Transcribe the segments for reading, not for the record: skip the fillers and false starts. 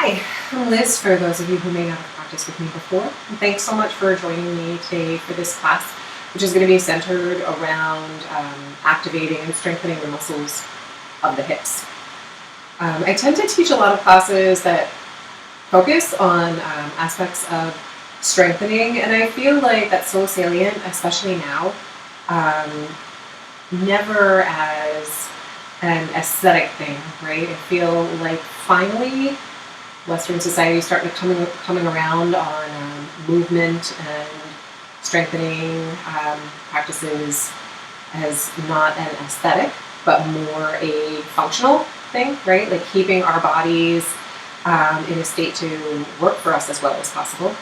Hi, I'm Liz, for those of you who may not have practiced with me before. And thanks so much for joining me today for this class, which is going to be centered around activating and strengthening the muscles of the hips. I tend to teach a lot of classes that focus on aspects of strengthening, and I feel like that's so salient, especially now, never as an aesthetic thing, right? I feel like finally Western society is starting to coming around on movement and strengthening practices as not an aesthetic, but more a functional thing, right? Like keeping our bodies in a state to work for us as well as possible,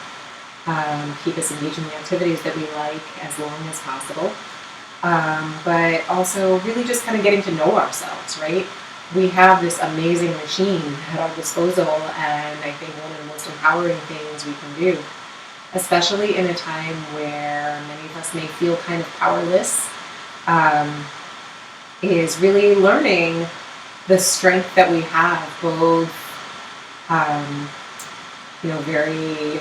keep us engaged in the activities that we like as long as possible, but also really just kind of getting to know ourselves, right? We have this amazing machine at our disposal, and I think one of the most empowering things we can do, especially in a time where many of us may feel kind of powerless, is really learning the strength that we have, both very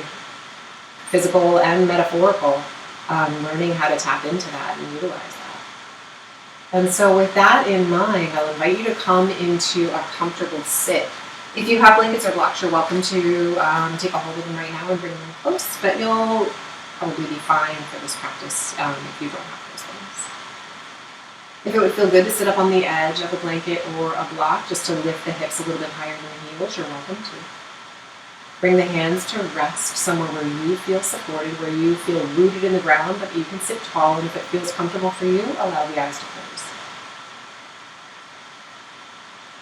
physical and metaphorical, learning how to tap into that and utilize that. And so with that in mind, I'll invite you to come into a comfortable sit. If you have blankets or blocks, you're welcome to take a hold of them right now and bring them close, but you'll probably be fine for this practice if you don't have those things. If it would feel good to sit up on the edge of a blanket or a block just to lift the hips a little bit higher than the heels, you're welcome to. Bring the hands to rest somewhere where you feel supported, where you feel rooted in the ground, but you can sit tall, and if it feels comfortable for you, allow the eyes to close.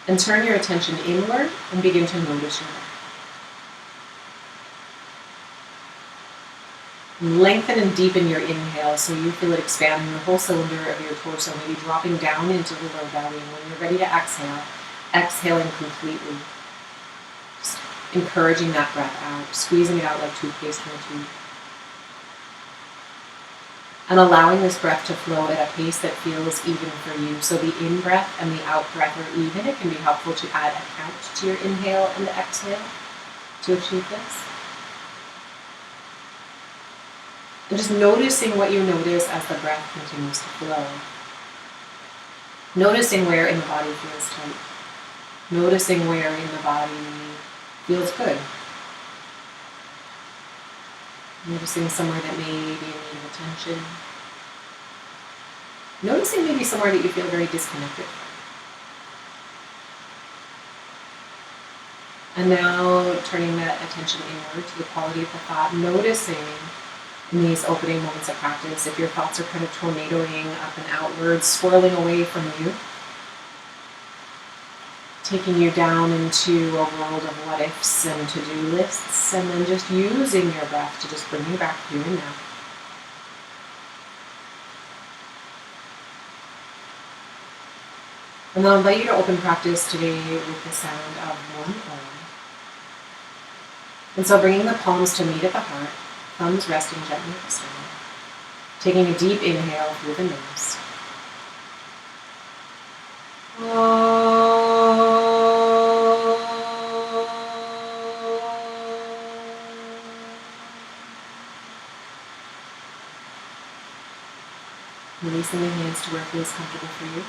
And turn your attention inward and begin to notice your breath. Lengthen and deepen your inhale so you feel it expanding the whole cylinder of your torso, maybe dropping down into the low belly. And when you're ready to exhale, exhaling completely. Just encouraging that breath out, squeezing it out like toothpaste from a tube. And allowing this breath to flow at a pace that feels even for you. So the in-breath and the out-breath are even. It can be helpful to add a count to your inhale and the exhale to achieve this. And just noticing what you notice as the breath continues to flow. Noticing where in the body feels tight. Noticing where in the body feels good. Noticing somewhere that may be in need of attention. Noticing maybe somewhere that you feel very disconnected from. And now turning that attention inward to the quality of the thought, noticing in these opening moments of practice if your thoughts are kind of tornadoing up and outwards, swirling away from you, taking you down into a world of what ifs and to-do lists, and then just using your breath to just bring you back here and now. And I'll invite you to open practice today with the sound of one Om. And so bringing the palms to meet at the heart, thumbs resting gently at the sternum, taking a deep inhale through the nose. Releasing the hands to where it feels comfortable for you.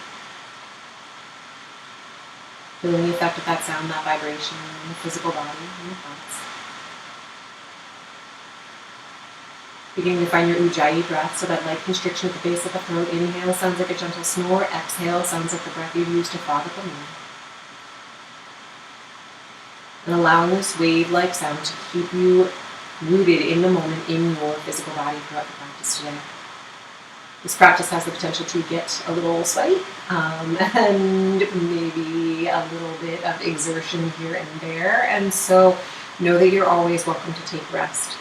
Feeling the effect of that sound, that vibration in the physical body and your thoughts. Beginning to find your Ujjayi breath, so that light constriction at the base of the throat. Inhale sounds like a gentle snore. Exhale sounds like the breath you use to fog up a moon. And allowing this wave-like sound to keep you rooted in the moment in your physical body throughout the practice today. This practice has the potential to get a little sweaty and maybe a little bit of exertion here and there. And so know that you're always welcome to take rest.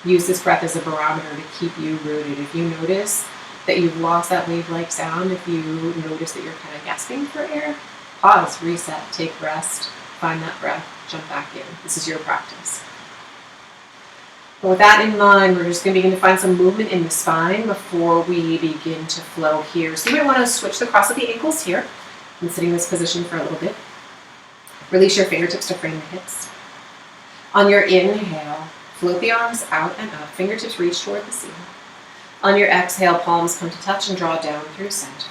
Use this breath as a barometer to keep you rooted. If you notice that you've lost that wave-like sound, if you notice that you're kind of gasping for air, pause, reset, take rest, find that breath, jump back in. This is your practice. But with that in mind, we're just going to begin to find some movement in the spine before we begin to flow here. So you might want to switch the cross of the ankles here and sitting in this position for a little bit. Release your fingertips to frame the hips. On your inhale, float the arms out and up, fingertips reach toward the ceiling. On your exhale, palms come to touch and draw down through center.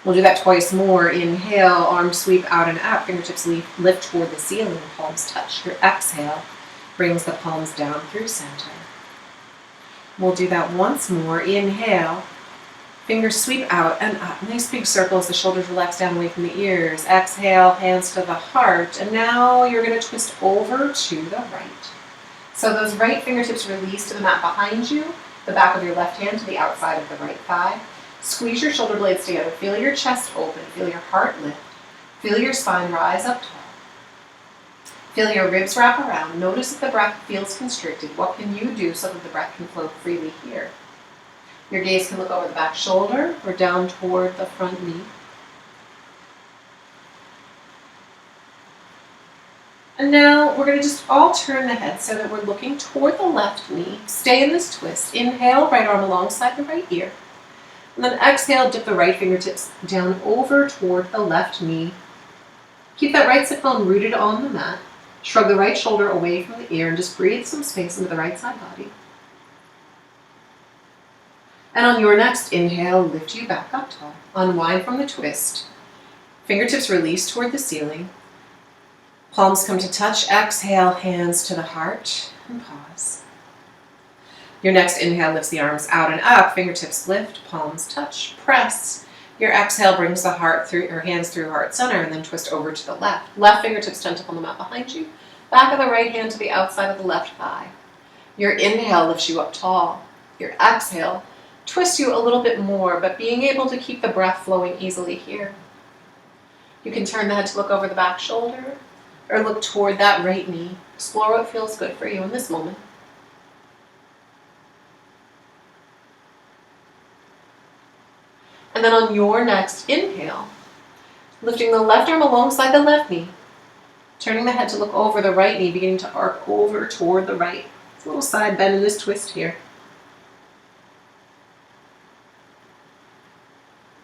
We'll do that twice more. Inhale, arms sweep out and up, fingertips lift toward the ceiling, palms touch. Your exhale brings the palms down through center. We'll do that once more. Inhale, fingers sweep out and up. Nice big circles, the shoulders relax down away from the ears. Exhale, hands to the heart. And now you're going to twist over to the right. So those right fingertips release to the mat behind you, the back of your left hand to the outside of the right thigh. Squeeze your shoulder blades together. Feel your chest open. Feel your heart lift. Feel your spine rise up tall. Feel your ribs wrap around. Notice if the breath feels constricted. What can you do so that the breath can flow freely here? Your gaze can look over the back shoulder or down toward the front knee. And now we're going to just all turn the head so that we're looking toward the left knee. Stay in this twist. Inhale, right arm alongside the right ear. And then exhale, dip the right fingertips down over toward the left knee. Keep that right sit bone rooted on the mat. Shrug the right shoulder away from the ear and just breathe some space into the right side body. And on your next inhale, lift you back up tall. Unwind from the twist. Fingertips release toward the ceiling. Palms come to touch. Exhale, hands to the heart, and pause. Your next inhale lifts the arms out and up. Fingertips lift, palms touch, press. Your exhale brings the heart through, or hands through heart center, and then twist over to the left. Left fingertips tend on the mat behind you. Back of the right hand to the outside of the left thigh. Your inhale lifts you up tall. Your exhale twists you a little bit more, but being able to keep the breath flowing easily here. You can turn the head to look over the back shoulder or look toward that right knee. Explore what feels good for you in this moment. And then on your next inhale, lifting the left arm alongside the left knee, turning the head to look over the right knee, beginning to arc over toward the right. It's a little side bend in this twist here.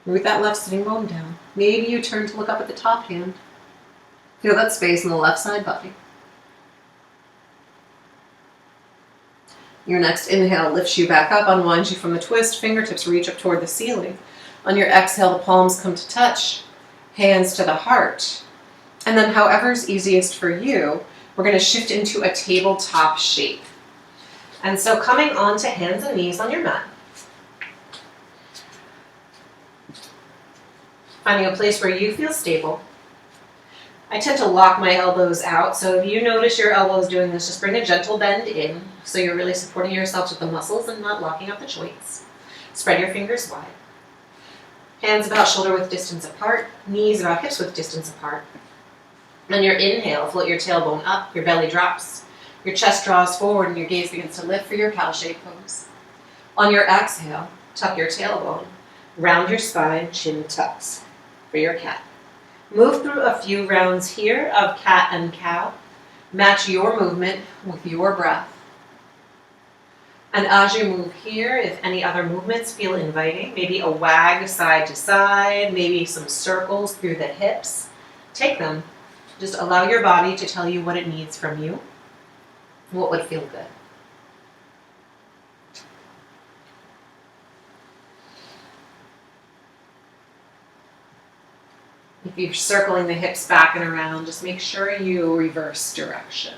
Root that left sitting bone down. Maybe you turn to look up at the top hand. Feel that space in the left side body. Your next inhale lifts you back up, unwinds you from the twist. Fingertips reach up toward the ceiling. On your exhale, the palms come to touch. Hands to the heart. And then however's easiest for you, we're going to shift into a tabletop shape. And so coming onto hands and knees on your mat. Finding a place where you feel stable. I tend to lock my elbows out, so if you notice your elbows doing this, just bring a gentle bend in, so you're really supporting yourself with the muscles and not locking up the joints. Spread your fingers wide. Hands about shoulder width distance apart, knees about hips width distance apart. On your inhale, float your tailbone up, your belly drops. Your chest draws forward and your gaze begins to lift for your cow shape pose. On your exhale, tuck your tailbone, round your spine, chin tucks for your cat. Move through a few rounds here of cat and cow. Match your movement with your breath. And as you move here, if any other movements feel inviting, maybe a wag side to side, maybe some circles through the hips, take them. Just allow your body to tell you what it needs from you, what would feel good. If you're circling the hips back and around, just make sure you reverse direction.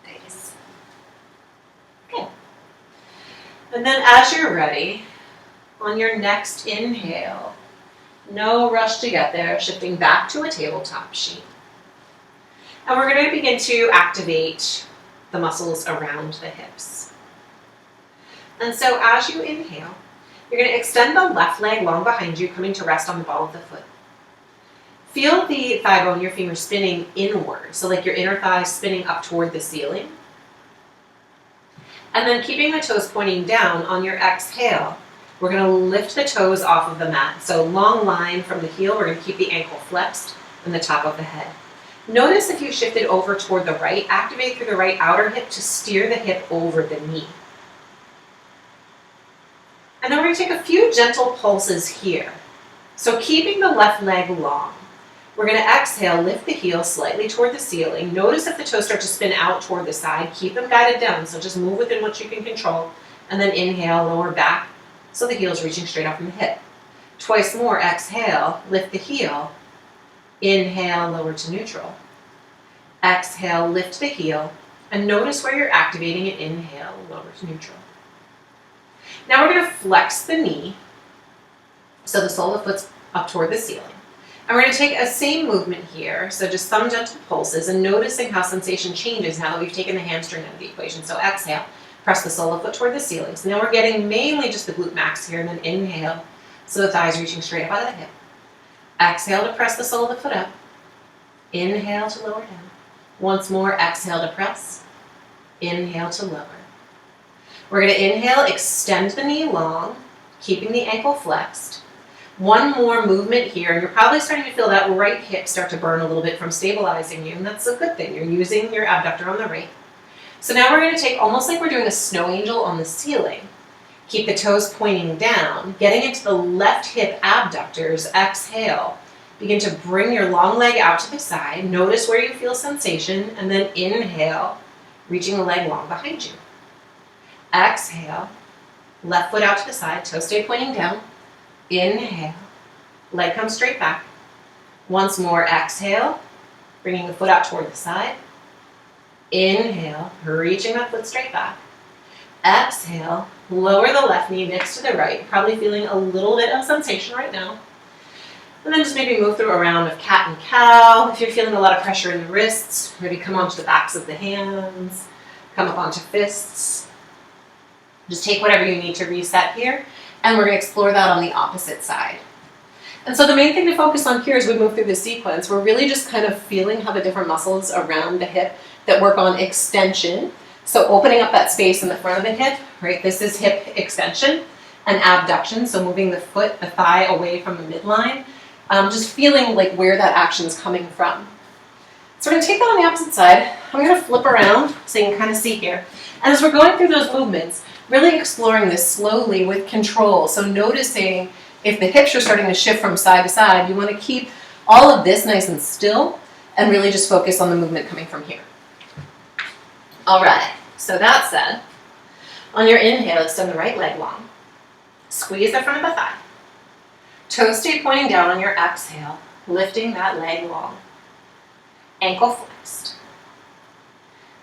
Nice. Okay. And then as you're ready, on your next inhale, no rush to get there, shifting back to a tabletop sheet. And we're going to begin to activate the muscles around the hips. And so as you inhale, you're going to extend the left leg long behind you, coming to rest on the ball of the foot. Feel the thigh bone, your finger spinning inward, so like your inner thigh spinning up toward the ceiling. And then keeping the toes pointing down, on your exhale, we're going to lift the toes off of the mat. So long line from the heel, we're going to keep the ankle flexed and the top of the head. Notice if you shifted over toward the right, activate through the right outer hip to steer the hip over the knee. And then we're going to take a few gentle pulses here. So keeping the left leg long. We're going to exhale, lift the heel slightly toward the ceiling. Notice if the toes start to spin out toward the side, keep them guided down. So just move within what you can control. And then inhale, lower back, so the heel is reaching straight out from the hip. Twice more, exhale, lift the heel. Inhale, lower to neutral. Exhale, lift the heel. And notice where you're activating it. Inhale, lower to neutral. Now we're going to flex the knee, so the sole of the foot's up toward the ceiling. And we're going to take a same movement here, so just some gentle pulses and noticing how sensation changes now that we've taken the hamstring out of the equation. So exhale, press the sole of the foot toward the ceiling. So now we're getting mainly just the glute max here, and then inhale, so the thighs reaching straight up out of the hip. Exhale to press the sole of the foot up. Inhale to lower down. Once more, exhale to press. Inhale to lower. We're going to inhale, extend the knee long, keeping the ankle flexed. One more movement here, and you're probably starting to feel that right hip start to burn a little bit from stabilizing you, and that's a good thing. You're using your abductor on the right. So now we're going to take almost like we're doing a snow angel on the ceiling. Keep the toes pointing down, getting into the left hip abductors. Exhale. Begin to bring your long leg out to the side. Notice where you feel sensation, and then inhale, reaching the leg long behind you. Exhale, left foot out to the side, toes stay pointing down. Inhale, leg comes straight back. Once more, exhale, bringing the foot out toward the side. Inhale, reaching that foot straight back. Exhale, lower the left knee next to the right, probably feeling a little bit of sensation right now. And then just maybe move through a round of cat and cow. If you're feeling a lot of pressure in the wrists, maybe come onto the backs of the hands, come up onto fists. Just take whatever you need to reset here, and we're going to explore that on the opposite side. And so the main thing to focus on here as we move through this sequence, we're really just kind of feeling how the different muscles around the hip that work on extension. So opening up that space in the front of the hip, right? This is hip extension and abduction. So moving the foot, the thigh away from the midline, just feeling like where that action is coming from. So we're going to take that on the opposite side. I'm going to flip around so you can kind of see here. And as we're going through those movements, really exploring this slowly with control. So noticing if the hips are starting to shift from side to side, you want to keep all of this nice and still and really just focus on the movement coming from here. All right, so that said, on your inhale, extend the right leg long. Squeeze the front of the thigh. Toes stay pointing down on your exhale, lifting that leg long. Ankle flexed.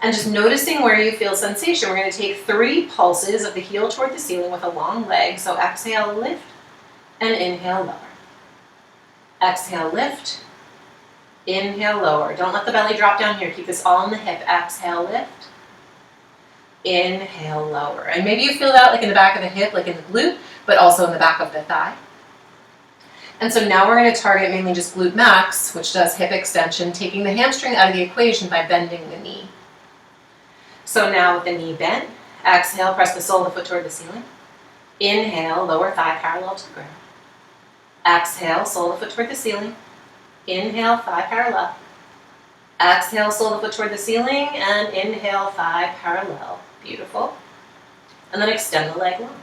And just noticing where you feel sensation. We're going to take 3 pulses of the heel toward the ceiling with a long leg. So exhale, lift, and inhale, lower. Exhale, lift, inhale, lower. Don't let the belly drop down here. Keep this all in the hip. Exhale, lift, inhale, lower. And maybe you feel that like in the back of the hip, like in the glute, but also in the back of the thigh. And so now we're going to target mainly just glute max, which does hip extension, taking the hamstring out of the equation by bending the knee. So now with the knee bent, exhale, press the sole of the foot toward the ceiling. Inhale, lower thigh parallel to the ground. Exhale, sole of the foot toward the ceiling. Inhale, thigh parallel. Exhale, sole of the foot toward the ceiling, and inhale, thigh parallel. Beautiful. And then extend the leg long.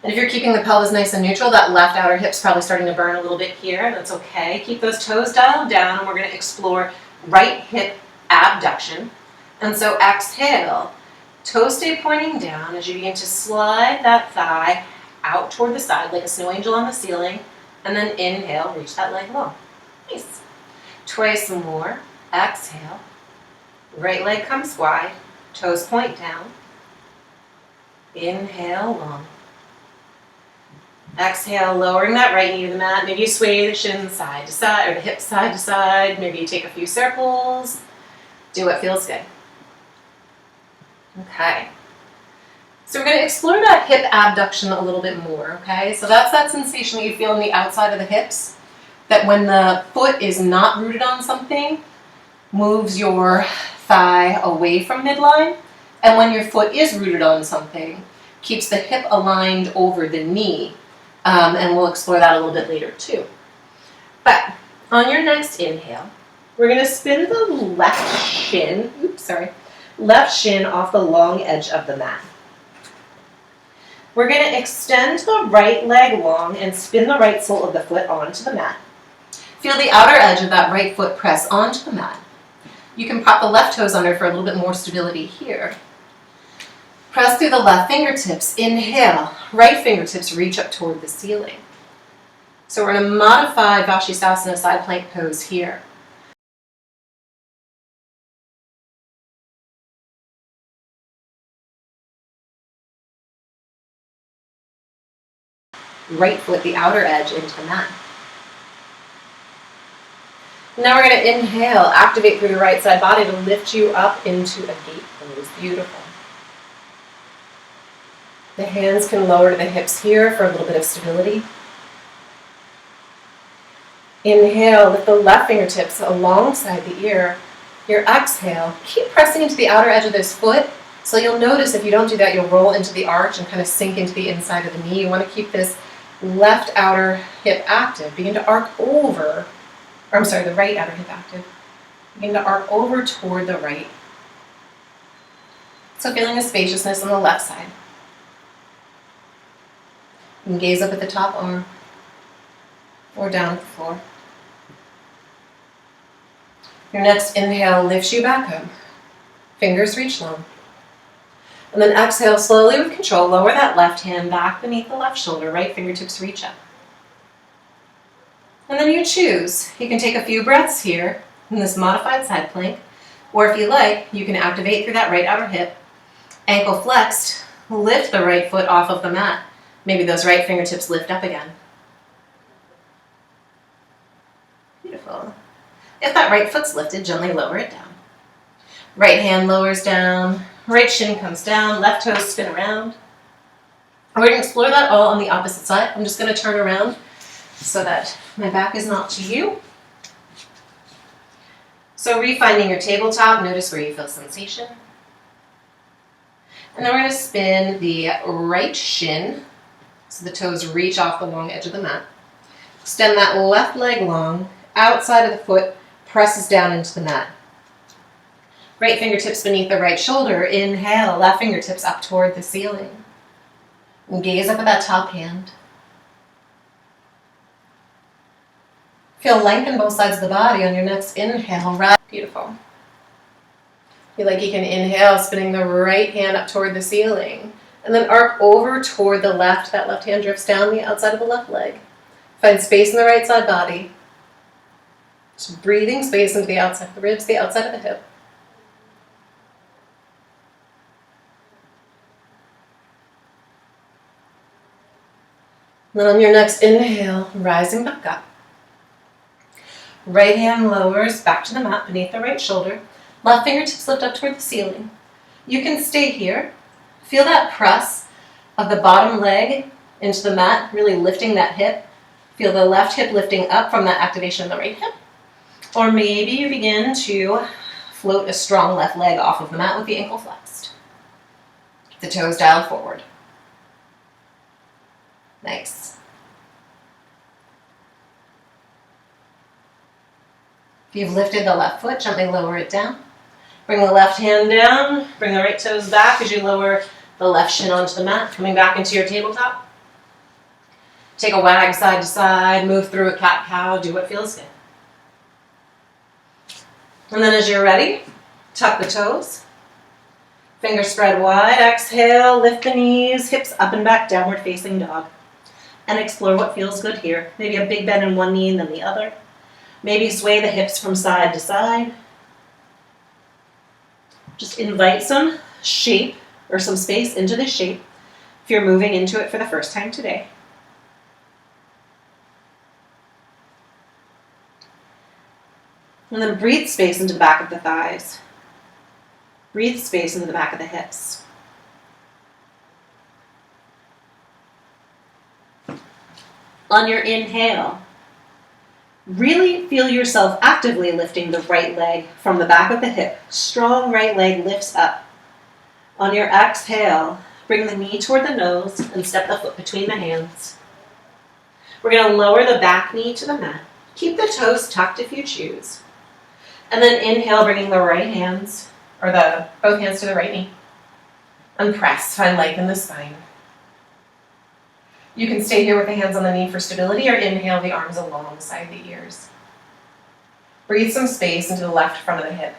And if you're keeping the pelvis nice and neutral, that left outer hip's probably starting to burn a little bit here. That's okay. Keep those toes dialed down, and we're going to explore right hip abduction. And so exhale, toes stay pointing down as you begin to slide that thigh out toward the side like a snow angel on the ceiling. And then inhale, reach that leg long. Nice. Twice more. Exhale. Right leg comes wide. Toes point down. Inhale, long. Exhale, lowering that right knee to the mat. Maybe you sway the shin side to side, or the hip side to side. Maybe you take a few circles. Do what feels good. Okay. So we're going to explore that hip abduction a little bit more, okay? So that's that sensation that you feel on the outside of the hips, that when the foot is not rooted on something, moves your thigh away from midline, and when your foot is rooted on something, keeps the hip aligned over the knee. And we'll explore that a little bit later too. But on your next inhale, we're going to spin the left shin off the long edge of the mat. We're going to extend the right leg long and spin the right sole of the foot onto the mat. Feel the outer edge of that right foot press onto the mat. You can prop the left toes under for a little bit more stability here. Press through the left fingertips. Inhale. Right fingertips reach up toward the ceiling. So we're in a modified Vashisthasana side plank pose here. Right foot, the outer edge, into the mat. Now we're going to inhale, activate through your right side body to lift you up into a gate pose. Beautiful. The hands can lower to the hips here for a little bit of stability. Inhale, lift the left fingertips alongside the ear. Your exhale, keep pressing into the outer edge of this foot. So you'll notice if you don't do that, you'll roll into the arch and kind of sink into the inside of the knee. You want to keep this left outer hip active. Begin to arc over, the right outer hip active. Begin to arc over toward the right. So feeling a spaciousness on the left side. And gaze up at the top arm or down at the floor. Your next inhale lifts you back up. Fingers reach long. And then exhale slowly with control. Lower that left hand back beneath the left shoulder. Right fingertips reach up. And then you choose. You can take a few breaths here in this modified side plank. Or if you like, you can activate through that right outer hip. Ankle flexed. Lift the right foot off of the mat. Maybe those right fingertips lift up again. Beautiful. If that right foot's lifted, gently lower it down. Right hand lowers down. Right shin comes down, left toes spin around. We're going to explore that all on the opposite side. I'm just going to turn around so that my back is not to you. So refinding your tabletop, notice where you feel sensation. And then we're going to spin the right shin so the toes reach off the long edge of the mat. Extend that left leg long, outside of the foot, presses down into the mat. Right fingertips beneath the right shoulder. Inhale, left fingertips up toward the ceiling. And gaze up at that top hand. Feel length in both sides of the body on your next inhale. Right. Beautiful. Feel like you can inhale, spinning the right hand up toward the ceiling. And then arc over toward the left. That left hand drifts down the outside of the left leg. Find space in the right side body. Just breathing space into the outside of the ribs, the outside of the hip. Then on your next inhale, rising back up. Right hand lowers back to the mat beneath the right shoulder. Left fingertips lift up toward the ceiling. You can stay here. Feel that press of the bottom leg into the mat, really lifting that hip. Feel the left hip lifting up from that activation of the right hip. Or maybe you begin to float a strong left leg off of the mat with the ankle flexed. Keep the toes dialed forward. Nice. If you've lifted the left foot, gently lower it down. Bring the left hand down. Bring the right toes back as you lower the left shin onto the mat. Coming back into your tabletop. Take a wag side to side. Move through a cat-cow. Do what feels good. And then as you're ready, tuck the toes. Fingers spread wide. Exhale. Lift the knees. Hips up and back. Downward facing dog. And explore what feels good here. Maybe a big bend in one knee and then the other. Maybe sway the hips from side to side. Just invite some shape or some space into this shape if you're moving into it for the first time today. And then breathe space into the back of the thighs. Breathe space into the back of the hips. On your inhale, really feel yourself actively lifting the right leg from the back of the hip. Strong right leg lifts up. On your exhale, bring the knee toward the nose and step the foot between the hands. We're going to lower the back knee to the mat. Keep the toes tucked if you choose. And then inhale, bringing the right hands, or both hands to the right knee. And press, find length in the spine. You can stay here with the hands on the knee for stability or inhale the arms alongside the ears. Breathe some space into the left front of the hip.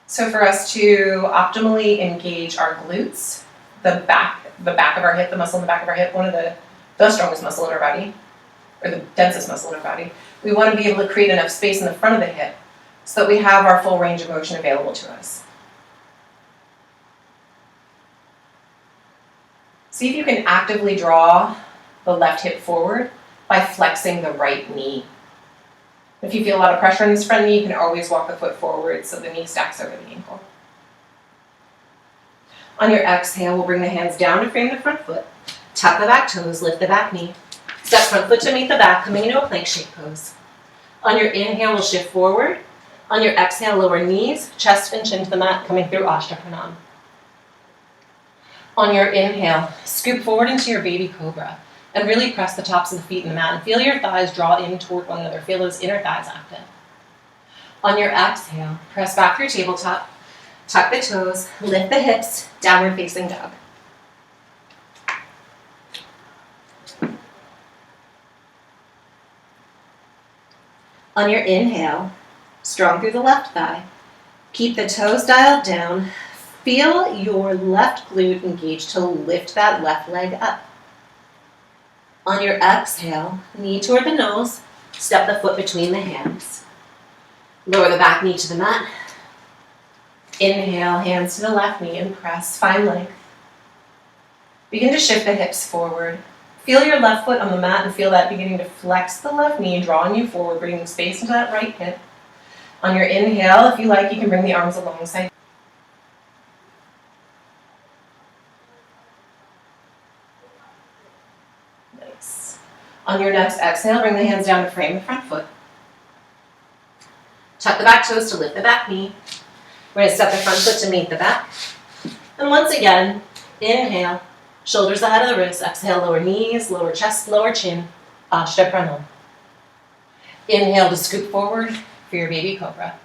So for us to optimally engage our glutes, the back of our hip, the muscle in the back of our hip, one of the strongest muscle in our body, or the densest muscle in our body, we want to be able to create enough space in the front of the hip so that we have our full range of motion available to us. See if you can actively draw the left hip forward by flexing the right knee. If you feel a lot of pressure in this front knee, you can always walk the foot forward so the knee stacks over the ankle. On your exhale, we'll bring the hands down to frame the front foot. Tuck the back toes, lift the back knee. Step front foot to meet the back, coming into a plank shape pose. On your inhale, we'll shift forward. On your exhale, lower knees, chest and chin to the mat, coming through Ashtha Pranam. On your inhale, scoop forward into your baby cobra and really press the tops of the feet in the mat and feel your thighs draw in toward one another. Feel those inner thighs active. On your exhale, press back through tabletop, tuck the toes, lift the hips, downward facing dog. On your inhale, strong through the left thigh. Keep the toes dialed down. Feel your left glute engage to lift that left leg up. On your exhale, knee toward the nose, step the foot between the hands. Lower the back knee to the mat. Inhale, hands to the left knee and press, find length. Begin to shift the hips forward. Feel your left foot on the mat and feel that beginning to flex the left knee, drawing you forward, bringing space into that right hip. On your inhale, if you like, you can bring the arms alongside. Nice. On your next exhale, bring the hands down to frame the front foot. Tuck the back toes to lift the back knee. We're going to step the front foot to meet the back. And once again, inhale, shoulders ahead of the wrists. Exhale, lower knees, lower chest, lower chin. Ashtha Pranam. Inhale to scoop forward for your baby cobra.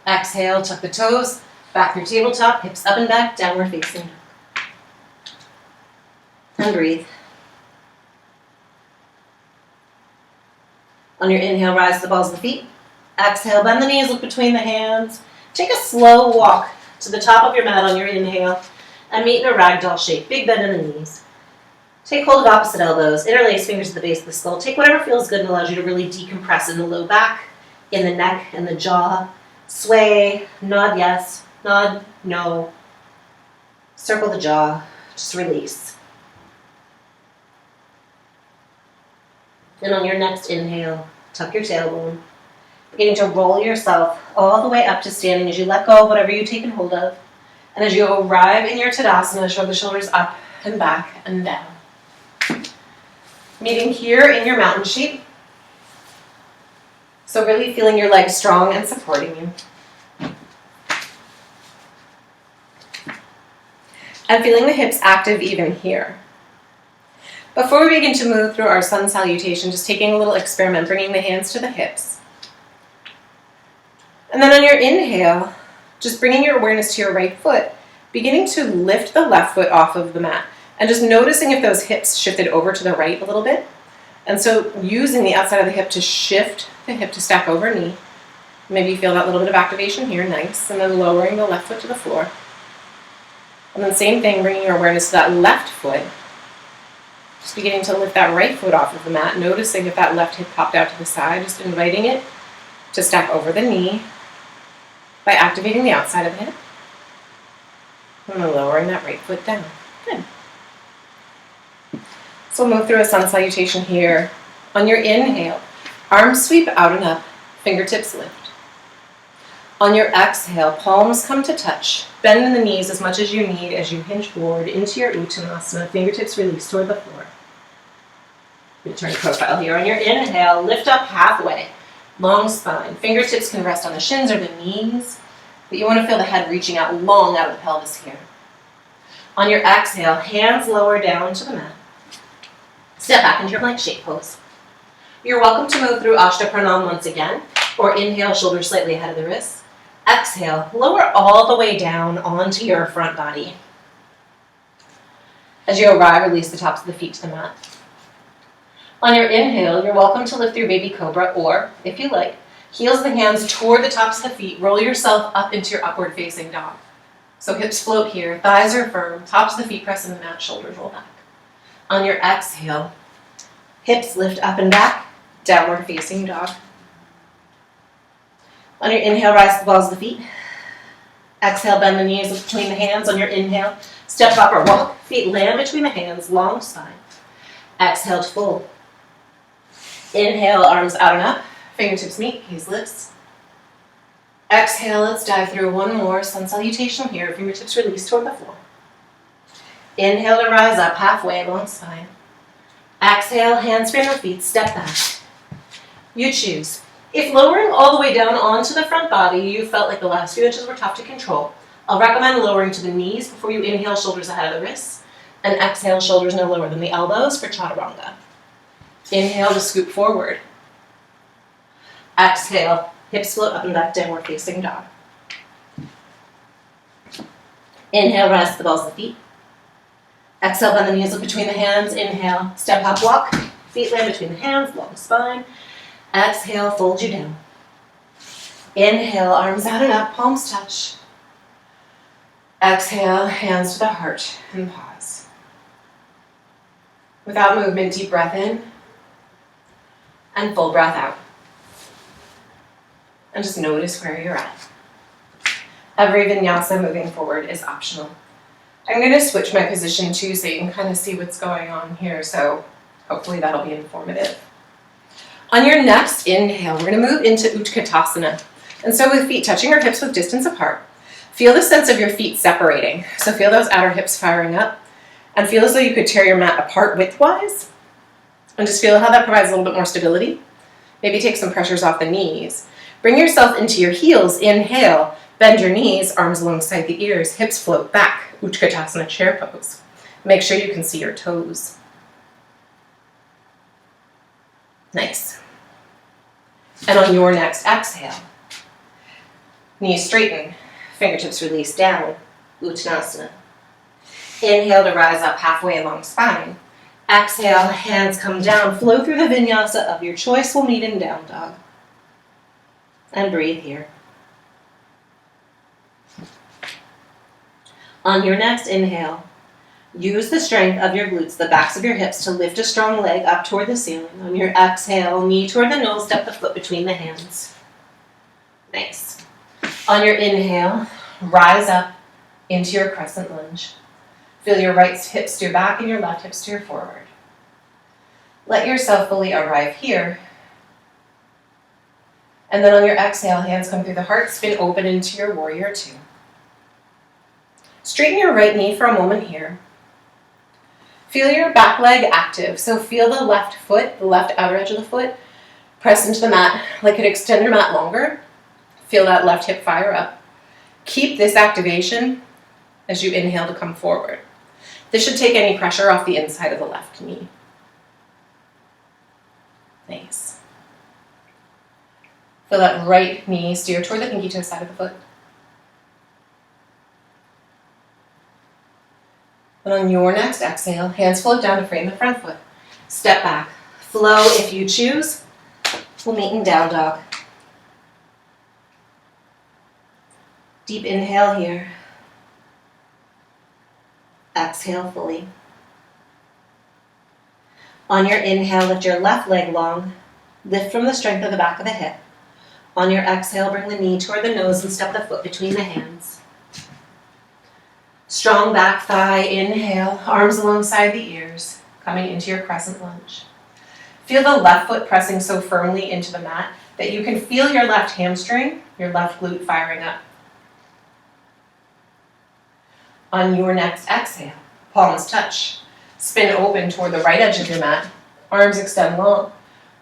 Exhale, tuck the toes, back through tabletop, hips up and back, downward facing. And breathe. On your inhale, rise to the balls of the feet. Exhale, bend the knees, look between the hands. Take a slow walk to the top of your mat on your inhale and meet in a ragdoll shape. Big bend in the knees. Take hold of opposite elbows, interlace fingers at the base of the skull. Take whatever feels good and allows you to really decompress in the low back, in the neck, and the jaw. Sway, nod yes, nod no. Circle the jaw, just release. And on your next inhale, tuck your tailbone. Beginning to roll yourself all the way up to standing as you let go of whatever you've taken hold of. And as you arrive in your Tadasana, shrug the shoulders up and back and down. Meeting here in your mountain shape. So really feeling your legs strong and supporting you. And feeling the hips active even here. Before we begin to move through our sun salutation, just taking a little experiment, bringing the hands to the hips. And then on your inhale, just bringing your awareness to your right foot, beginning to lift the left foot off of the mat, and just noticing if those hips shifted over to the right a little bit. And so using the outside of the hip to shift the hip to stack over knee. Maybe you feel that little bit of activation here, nice. And then lowering the left foot to the floor. And then same thing, bringing your awareness to that left foot. Just beginning to lift that right foot off of the mat, noticing if that left hip popped out to the side, just inviting it to stack over the knee by activating the outside of the hip. And then lowering that right foot down. Good. So we'll move through a sun salutation here. On your inhale, arms sweep out and up, fingertips lift. On your exhale, palms come to touch. Bend in the knees as much as you need as you hinge forward into your Uttanasana. Fingertips release toward the floor. Return profile here. On your inhale, lift up halfway. Long spine. Fingertips can rest on the shins or the knees, but you want to feel the head reaching out long out of the pelvis here. On your exhale, hands lower down to the mat. Step back into your plank shape pose. You're welcome to move through Ashtha Pranam once again, or inhale, shoulders slightly ahead of the wrists. Exhale, lower all the way down onto your front body. As you arrive, release the tops of the feet to the mat. On your inhale, you're welcome to lift your baby cobra, or, if you like, heels of the hands toward the tops of the feet. Roll yourself up into your upward facing dog. So hips float here, thighs are firm, tops of the feet press in the mat, shoulders roll back. On your exhale, hips lift up and back, downward facing dog. On your inhale, rise to the balls of the feet. Exhale, bend the knees between the hands. On your inhale, step up or walk. Feet land between the hands, long spine. Exhale to fold. Inhale, arms out and up. Fingertips meet, gaze lifts. Exhale, let's dive through one more. Sun salutation here. Fingertips release toward the floor. Inhale to rise up halfway, long spine. Exhale, hands frame the feet, step back. You choose. If lowering all the way down onto the front body, you felt like the last few inches were tough to control, I'll recommend lowering to the knees before you inhale, shoulders ahead of the wrists, and exhale, shoulders no lower than the elbows for chaturanga. Inhale to scoop forward. Exhale, hips float up and back, downward facing dog. Inhale, rise to the balls of the feet. Exhale, bend the knees up between the hands. Inhale, step, hop, walk. Feet land between the hands, long spine. Exhale, fold you down. Inhale, arms out and up, palms touch. Exhale, hands to the heart and pause. Without movement, deep breath in and full breath out. And just notice where you're at. Every vinyasa moving forward is optional. I'm going to switch my position too so you can kind of see what's going on here, so hopefully that'll be informative. On your next inhale, we're going to move into Utkatasana. And so with feet touching our hips with distance apart, feel the sense of your feet separating. So feel those outer hips firing up and feel as though you could tear your mat apart widthwise. And just feel how that provides a little bit more stability. Maybe take some pressures off the knees. Bring yourself into your heels. Inhale, bend your knees, arms alongside the ears, hips float back. Utkatasana chair pose. Make sure you can see your toes. Nice. And on your next exhale, knees straighten, fingertips release down, Uttanasana. Inhale to rise up halfway along spine. Exhale, hands come down, flow through the vinyasa of your choice. We'll meet in down dog. And breathe here. On your next inhale, use the strength of your glutes, the backs of your hips, to lift a strong leg up toward the ceiling. On your exhale, knee toward the nose, step the foot between the hands. Nice. On your inhale, rise up into your crescent lunge. Feel your right hip steer back and your left hip steer forward. Let yourself fully arrive here. And then on your exhale, hands come through the heart, spin open into your warrior two. Straighten your right knee for a moment here. Feel your back leg active. So feel the left foot, the left outer edge of the foot, press into the mat like it extend your mat longer. Feel that left hip fire up. Keep this activation as you inhale to come forward. This should take any pressure off the inside of the left knee. Nice. Feel that right knee steer toward the pinky toe side of the foot. And on your next exhale, hands float down to frame the front foot. Step back. Flow if you choose. We'll meet in down dog. Deep inhale here. Exhale fully. On your inhale, lift your left leg long. Lift from the strength of the back of the hip. On your exhale, bring the knee toward the nose and step the foot between the hands. Strong back thigh, inhale, arms alongside the ears, coming into your crescent lunge. Feel the left foot pressing so firmly into the mat that you can feel your left hamstring, your left glute firing up. On your next exhale, palms touch. Spin open toward the right edge of your mat, arms extend long,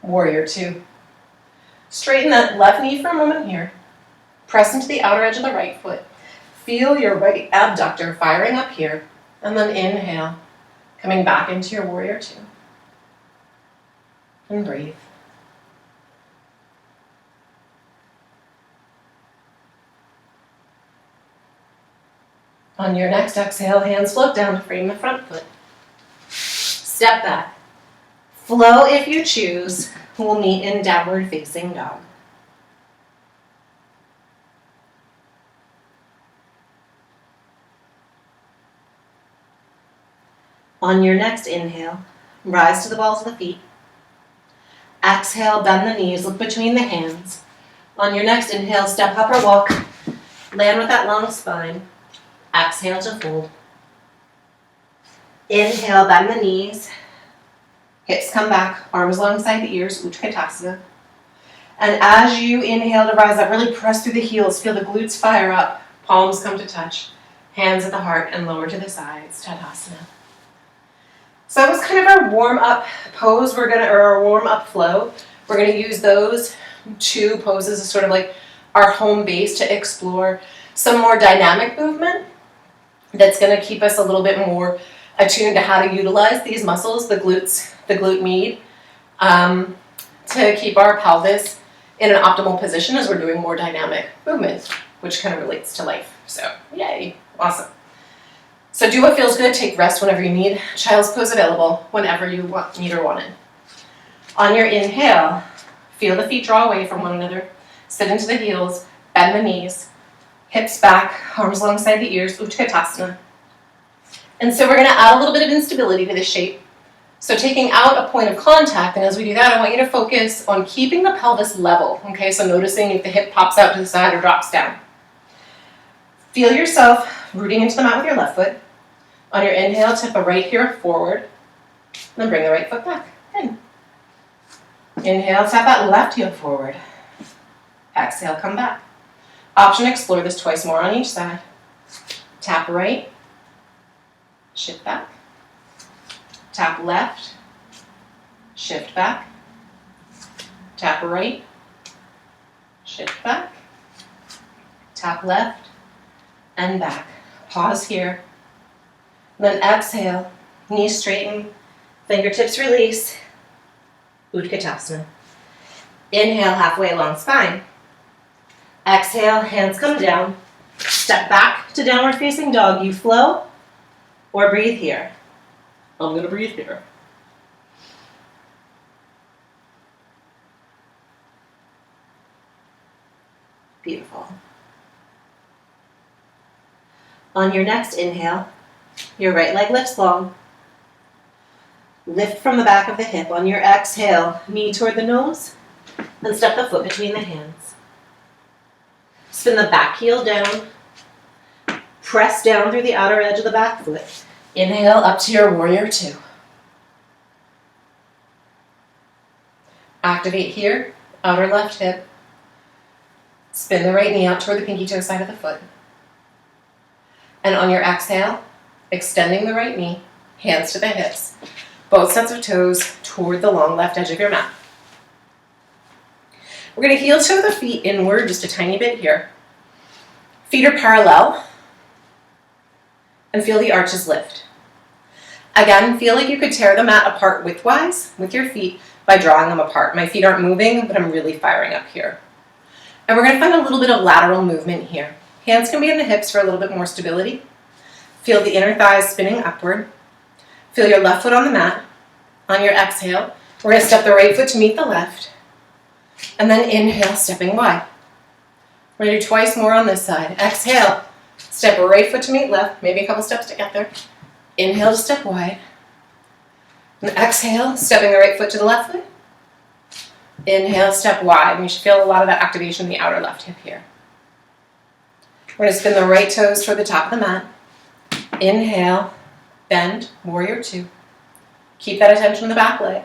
warrior two. Straighten that left knee for a moment here. Press into the outer edge of the right foot. Feel your right abductor firing up here, and then inhale, coming back into your warrior two. And breathe. On your next exhale, hands float down to frame the front foot. Step back. Flow if you choose. We'll meet in downward facing dog. On your next inhale, rise to the balls of the feet. Exhale, bend the knees, look between the hands. On your next inhale, step up or walk. Land with that long spine. Exhale to fold. Inhale, bend the knees. Hips come back, arms alongside the ears, Utkatasana. And as you inhale to rise up, really press through the heels. Feel the glutes fire up. Palms come to touch. Hands at the heart and lower to the sides, Tadasana. So that was kind of our warm-up pose. Or our warm-up flow. We're gonna use those two poses as sort of like our home base to explore some more dynamic movement that's gonna keep us a little bit more attuned to how to utilize these muscles, the glutes, the glute med, to keep our pelvis in an optimal position as we're doing more dynamic movement, which kind of relates to life. So, yay, awesome. So do what feels good, take rest whenever you need. Child's pose available whenever you need or want it. On your inhale, feel the feet draw away from one another. Sit into the heels, bend the knees, hips back, arms alongside the ears, Utkatasana. And so we're gonna add a little bit of instability to this shape. So taking out a point of contact, and as we do that, I want you to focus on keeping the pelvis level, okay? So noticing if the hip pops out to the side or drops down. Feel yourself rooting into the mat with your left foot. On your inhale, tip the right heel forward, then bring the right foot back, in. Inhale, tap that left heel forward. Exhale, come back. Option, explore this twice more on each side. Tap right, shift back. Tap left, shift back. Tap right, shift back. Tap left, and back. Pause here. Then exhale, knees straighten, fingertips release, Utkatasana. Inhale, halfway along spine. Exhale, hands come down. Step back to downward facing dog. You flow or breathe here. I'm gonna breathe here. Beautiful. On your next inhale, your right leg lifts long. Lift from the back of the hip. On your exhale, knee toward the nose, and step the foot between the hands. Spin the back heel down. Press down through the outer edge of the back foot. Inhale up to your warrior two. Activate here, outer left hip. Spin the right knee out toward the pinky toe side of the foot. And on your exhale, extending the right knee, hands to the hips, both sets of toes toward the long left edge of your mat. We're going to heel toe the feet inward just a tiny bit here. Feet are parallel, and feel the arches lift. Again, feel like you could tear the mat apart widthwise with your feet by drawing them apart. My feet aren't moving, but I'm really firing up here. And we're going to find a little bit of lateral movement here. Hands can be in the hips for a little bit more stability. Feel the inner thighs spinning upward. Feel your left foot on the mat. On your exhale, we're going to step the right foot to meet the left. And then inhale, stepping wide. We're going to do twice more on this side. Exhale, step right foot to meet left, maybe a couple steps to get there. Inhale to step wide. And exhale, stepping the right foot to the left foot. Inhale, step wide. And you should feel a lot of that activation in the outer left hip here. We're going to spin the right toes toward the top of the mat. Inhale, bend, warrior two. Keep that attention in the back leg.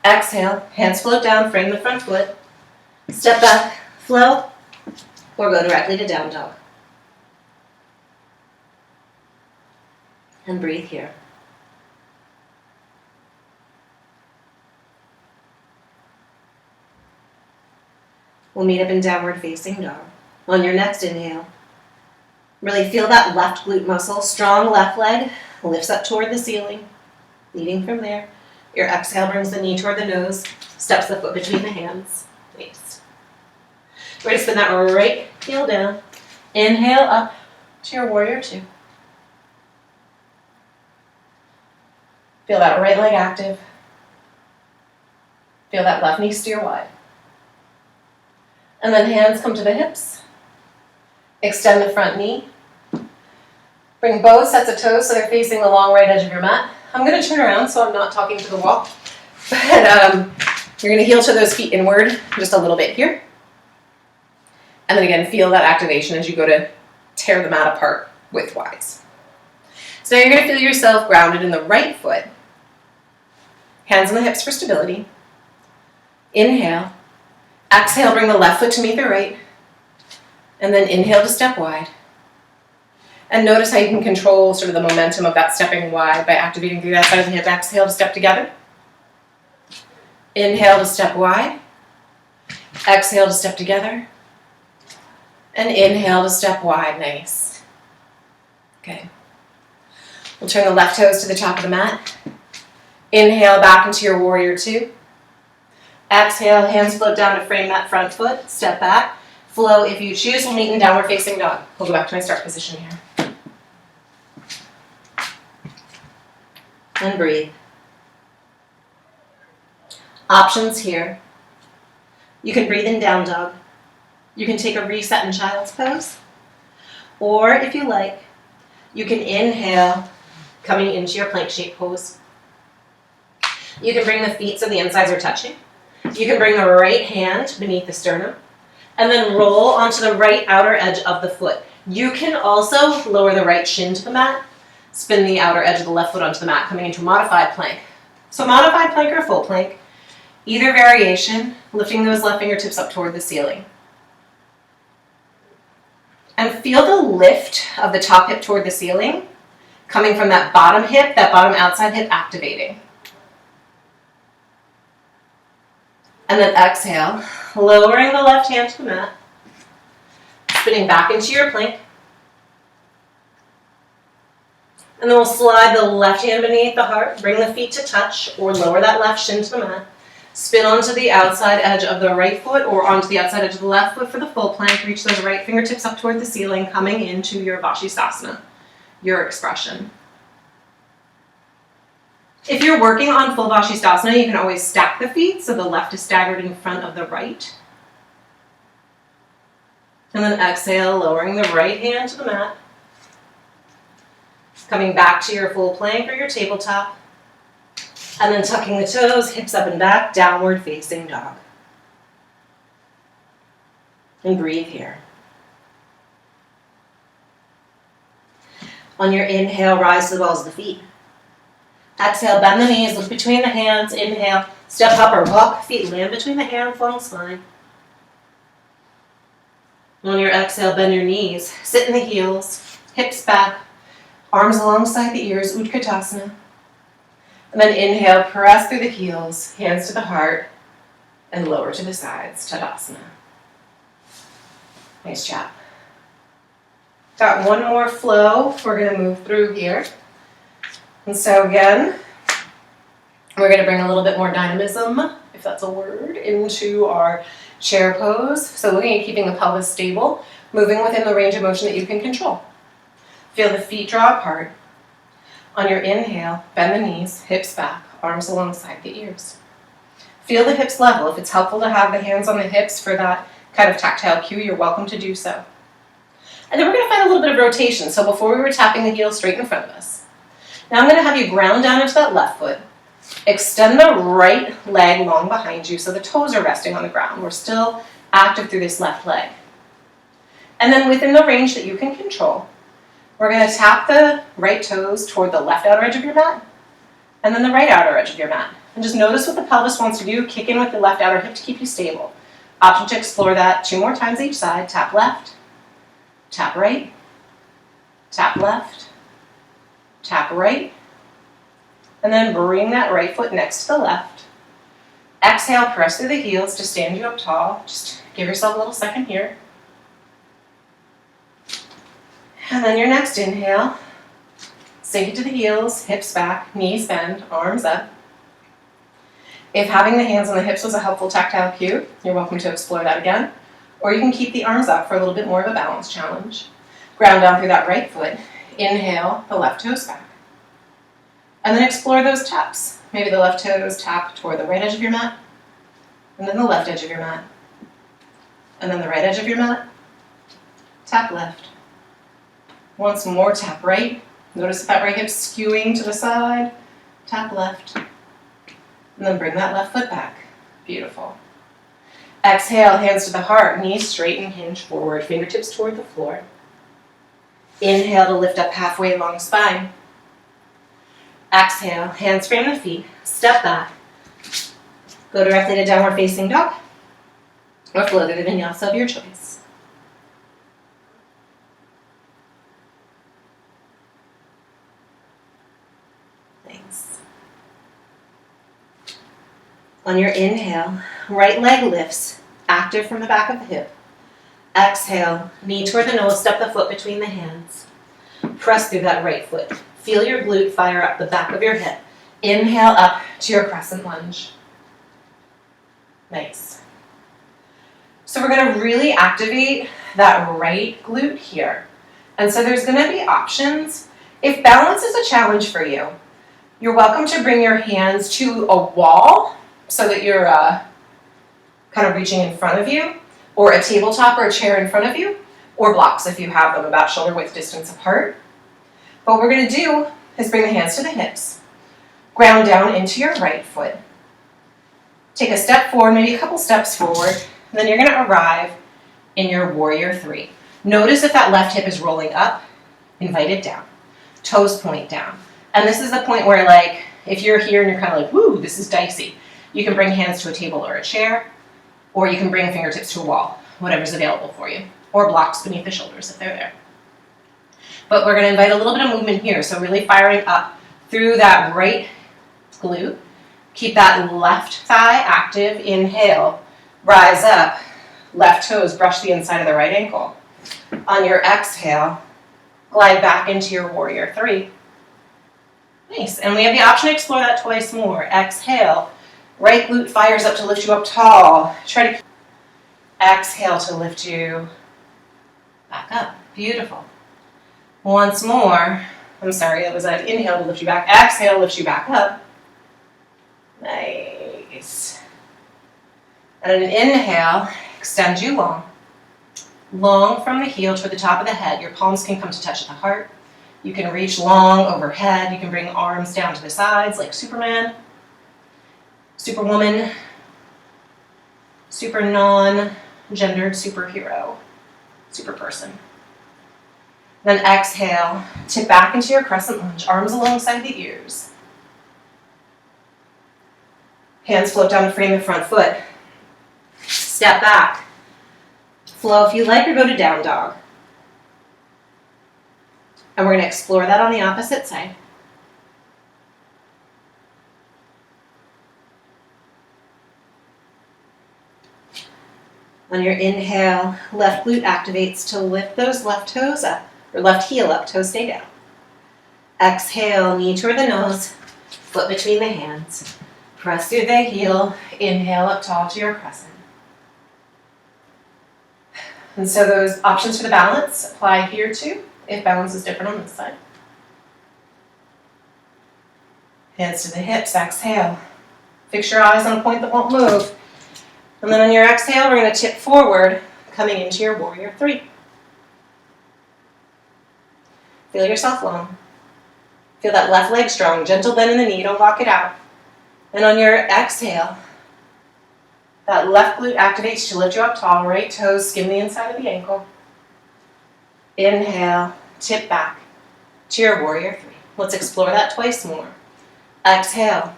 Exhale, hands float down, frame the front foot. Step back, flow, or go directly to down dog. And breathe here. We'll meet up in downward facing dog. On your next inhale, really feel that left glute muscle, strong left leg, lifts up toward the ceiling, leading from there. Your exhale brings the knee toward the nose, steps the foot between the hands. Nice. We're going to spin that right heel down. Inhale up to your warrior two. Feel that right leg active. Feel that left knee steer wide. And then hands come to the hips. Extend the front knee. Bring both sets of toes so they're facing the long right edge of your mat. I'm going to turn around so I'm not talking to the wall. But you're going to heel to those feet inward just a little bit here. And then again, feel that activation as you go to tear the mat apart widthwise. So now you're going to feel yourself grounded in the right foot. Hands on the hips for stability. Inhale. Exhale, bring the left foot to meet the right. And then inhale to step wide. And notice how you can control sort of the momentum of that stepping wide by activating through that side of the hip. Exhale to step together. Inhale to step wide. Exhale to step together. And inhale to step wide. Nice. Okay. We'll turn the left toes to the top of the mat. Inhale back into your warrior two. Exhale, hands float down to frame that front foot. Step back. Flow if you choose. We'll meet in downward facing dog. We'll go back to my start position here. And breathe. Options here. You can breathe in down dog. You can take a reset in child's pose. Or if you like, you can inhale, coming into your plank shape pose. You can bring the feet so the insides are touching. You can bring the right hand beneath the sternum and then roll onto the right outer edge of the foot. You can also lower the right shin to the mat, spin the outer edge of the left foot onto the mat, coming into a modified plank. So modified plank or full plank, either variation, lifting those left fingertips up toward the ceiling. And feel the lift of the top hip toward the ceiling, coming from that bottom hip, that bottom outside hip activating. And then exhale, lowering the left hand to the mat, spinning back into your plank. And then we'll slide the left hand beneath the heart, bring the feet to touch or lower that left shin to the mat. Spin onto the outside edge of the right foot or onto the outside edge of the left foot for the full plank. Reach those right fingertips up toward the ceiling, coming into your Vashisthasana, your expression. If you're working on full Vashisthasana, you can always stack the feet so the left is staggered in front of the right. And then exhale, lowering the right hand to the mat. Coming back to your full plank or your tabletop. And then tucking the toes, hips up and back, downward facing dog. And breathe here. On your inhale, rise to the balls of the feet. Exhale, bend the knees, look between the hands. Inhale, step up or walk, feet land between the hands, long spine. On your exhale, bend your knees, sit in the heels, hips back, arms alongside the ears, Utkatasana. And then inhale, press through the heels, hands to the heart, and lower to the sides, Tadasana. Nice job. Got one more flow we're going to move through here. And so again, we're going to bring a little bit more dynamism, if that's a word, into our chair pose. So looking at keeping the pelvis stable, moving within the range of motion that you can control. Feel the feet draw apart. On your inhale, bend the knees, hips back, arms alongside the ears. Feel the hips level. If it's helpful to have the hands on the hips for that kind of tactile cue, you're welcome to do so. And then we're going to find a little bit of rotation. So before we were tapping the heels straight in front of us. Now I'm going to have you ground down into that left foot. Extend the right leg long behind you so the toes are resting on the ground. We're still active through this left leg. And then within the range that you can control, we're going to tap the right toes toward the left outer edge of your mat, and then the right outer edge of your mat. And just notice what the pelvis wants to do. Kick in with the left outer hip to keep you stable. Option to explore that 2 more times each side. Tap left, tap right, tap left, tap right, and then bring that right foot next to the left. Exhale, press through the heels to stand you up tall. Just give yourself a little second here. And then your next inhale, sink into the heels, hips back, knees bend, arms up. If having the hands on the hips was a helpful tactile cue, you're welcome to explore that again. Or you can keep the arms up for a little bit more of a balance challenge. Ground down through that right foot. Inhale, the left toes back. And then explore those taps. Maybe the left toes tap toward the right edge of your mat. And then the left edge of your mat. And then the right edge of your mat. Tap left. Once more, tap right. Notice that right hip skewing to the side. Tap left. And then bring that left foot back. Beautiful. Exhale, hands to the heart, knees straight and hinge forward, fingertips toward the floor. Inhale to lift up halfway along the spine. Exhale, hands frame the feet, step back. Go directly to downward facing dog, or flow to the vinyasa of your choice. Thanks. On your inhale, right leg lifts, active from the back of the hip. Exhale, knee toward the nose, step the foot between the hands. Press through that right foot. Feel your glute fire up the back of your hip. Inhale up to your crescent lunge. Nice. So we're going to really activate that right glute here. And so there's going to be options. If balance is a challenge for you, you're welcome to bring your hands to a wall so that you're kind of reaching in front of you, or a tabletop or a chair in front of you, or blocks if you have them about shoulder width distance apart. But what we're going to do is bring the hands to the hips, ground down into your right foot. Take a step forward, maybe a couple steps forward, and then you're going to arrive in your warrior three. Notice if that left hip is rolling up, invite it down. Toes point down. And this is the point where, like, if you're here and you're kind of like, woo, this is dicey, you can bring hands to a table or a chair, or you can bring fingertips to a wall, whatever's available for you, or blocks beneath the shoulders if they're there. But we're going to invite a little bit of movement here, so really firing up through that right glute. Keep that left thigh active. Inhale, rise up, left toes brush the inside of the right ankle. On your exhale, glide back into your warrior three. Nice, and we have the option to explore that twice more. Exhale, right glute fires up to lift you up tall. Try to exhale to lift you back up. Beautiful. Once more. I'm sorry, that was an inhale to lift you back. Exhale lifts you back up. Nice. And an inhale, extend you long. Long from the heel toward the top of the head. Your palms can come to touch the heart. You can reach long overhead. You can bring arms down to the sides like Superman, Superwoman, super non-gendered superhero, super person. Then exhale, tip back into your crescent lunge, arms alongside the ears. Hands float down to frame the front foot. Step back. Flow if you like, or go to down dog. And we're going to explore that on the opposite side. On your inhale, left glute activates to lift those left toes up, or left heel up, toes stay down. Exhale, knee toward the nose, foot between the hands. Press through the heel, inhale up tall to your crescent. And so those options for the balance apply here too, if balance is different on this side. Hands to the hips, exhale. Fix your eyes on a point that won't move. And then on your exhale, we're going to tip forward, coming into your warrior three. Feel yourself long. Feel that left leg strong, gentle bend in the knee, don't lock it out. And on your exhale, that left glute activates to lift you up tall, right toes skim the inside of the ankle. Inhale, tip back to your warrior three. Let's explore that twice more. Exhale,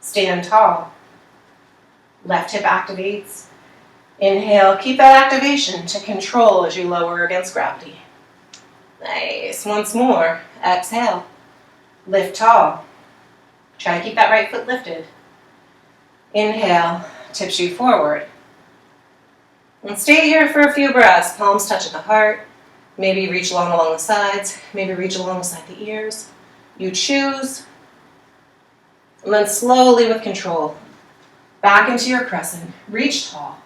stand tall. Left hip activates. Inhale, keep that activation to control as you lower against gravity. Nice, once more. Exhale, lift tall. Try to keep that right foot lifted. Inhale, tips you forward. And stay here for a few breaths. Palms touching the heart. Maybe reach along the sides. Maybe reach alongside the ears. You choose. And then slowly with control, back into your crescent. Reach tall.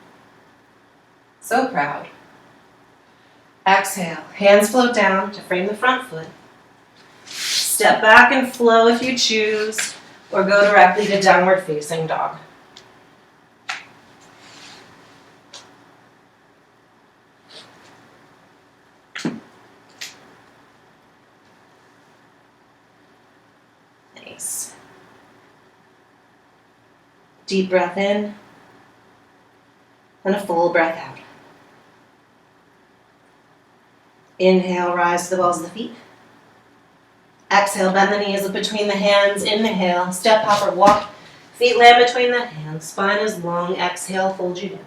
So proud. Exhale. Hands float down to frame the front foot. Step back and flow if you choose, or go directly to downward facing dog. Deep breath in and a full breath out. Inhale, rise to the balls of the feet. Exhale, bend the knees between the hands. Inhale, step, hop, or walk. Feet land between the hands. Spine is long. Exhale, fold you down.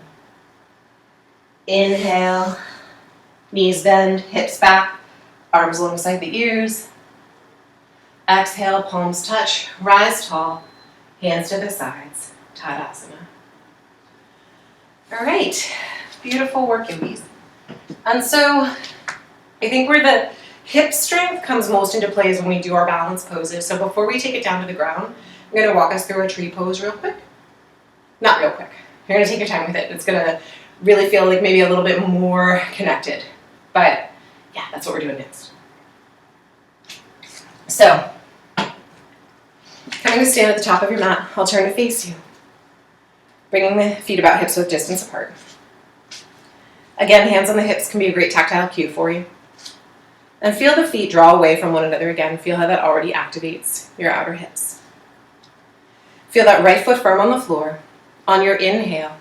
Inhale, knees bend, hips back, arms alongside the ears. Exhale, palms touch, rise tall, hands to the sides, Tadasana. All right, beautiful work, yogis. And so I think where the hip strength comes most into play is when we do our balance poses. So before we take it down to the ground, I'm going to walk us through a tree pose real quick. Not real quick. You're going to take your time with it. It's going to really feel like maybe a little bit more connected. But yeah, that's what we're doing next. So, coming to stand at the top of your mat, I'll turn to face you. Bringing the feet about hips width distance apart. Again, hands on the hips can be a great tactile cue for you. And feel the feet draw away from one another again. Feel how that already activates your outer hips. Feel that right foot firm on the floor. On your inhale,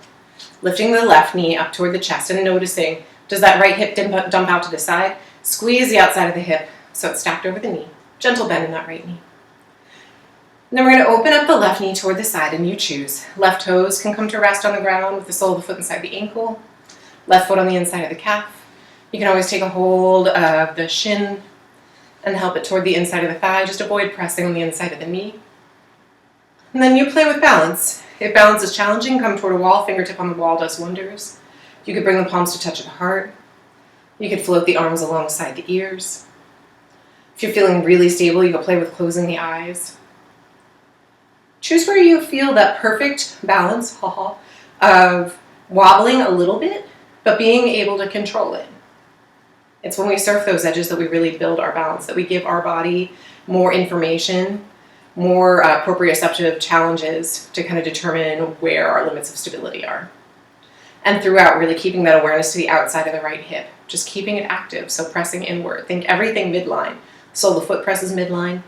lifting the left knee up toward the chest and noticing, does that right hip dump out to the side? Squeeze the outside of the hip so it's stacked over the knee. Gentle bend in that right knee. And then we're going to open up the left knee toward the side and you choose. Left toes can come to rest on the ground with the sole of the foot inside the ankle. Left foot on the inside of the calf. You can always take a hold of the shin and help it toward the inside of the thigh. Just avoid pressing on the inside of the knee. And then you play with balance. If balance is challenging, come toward a wall. Fingertip on the wall does wonders. You could bring the palms to touch the heart. You could float the arms alongside the ears. If you're feeling really stable, you can play with closing the eyes. Choose where you feel that perfect balance of wobbling a little bit, but being able to control it. It's when we surf those edges that we really build our balance, that we give our body more information, more proprioceptive challenges to kind of determine where our limits of stability are. And throughout, really keeping that awareness to the outside of the right hip, just keeping it active, so pressing inward. Think everything midline. Sole of the foot presses midline,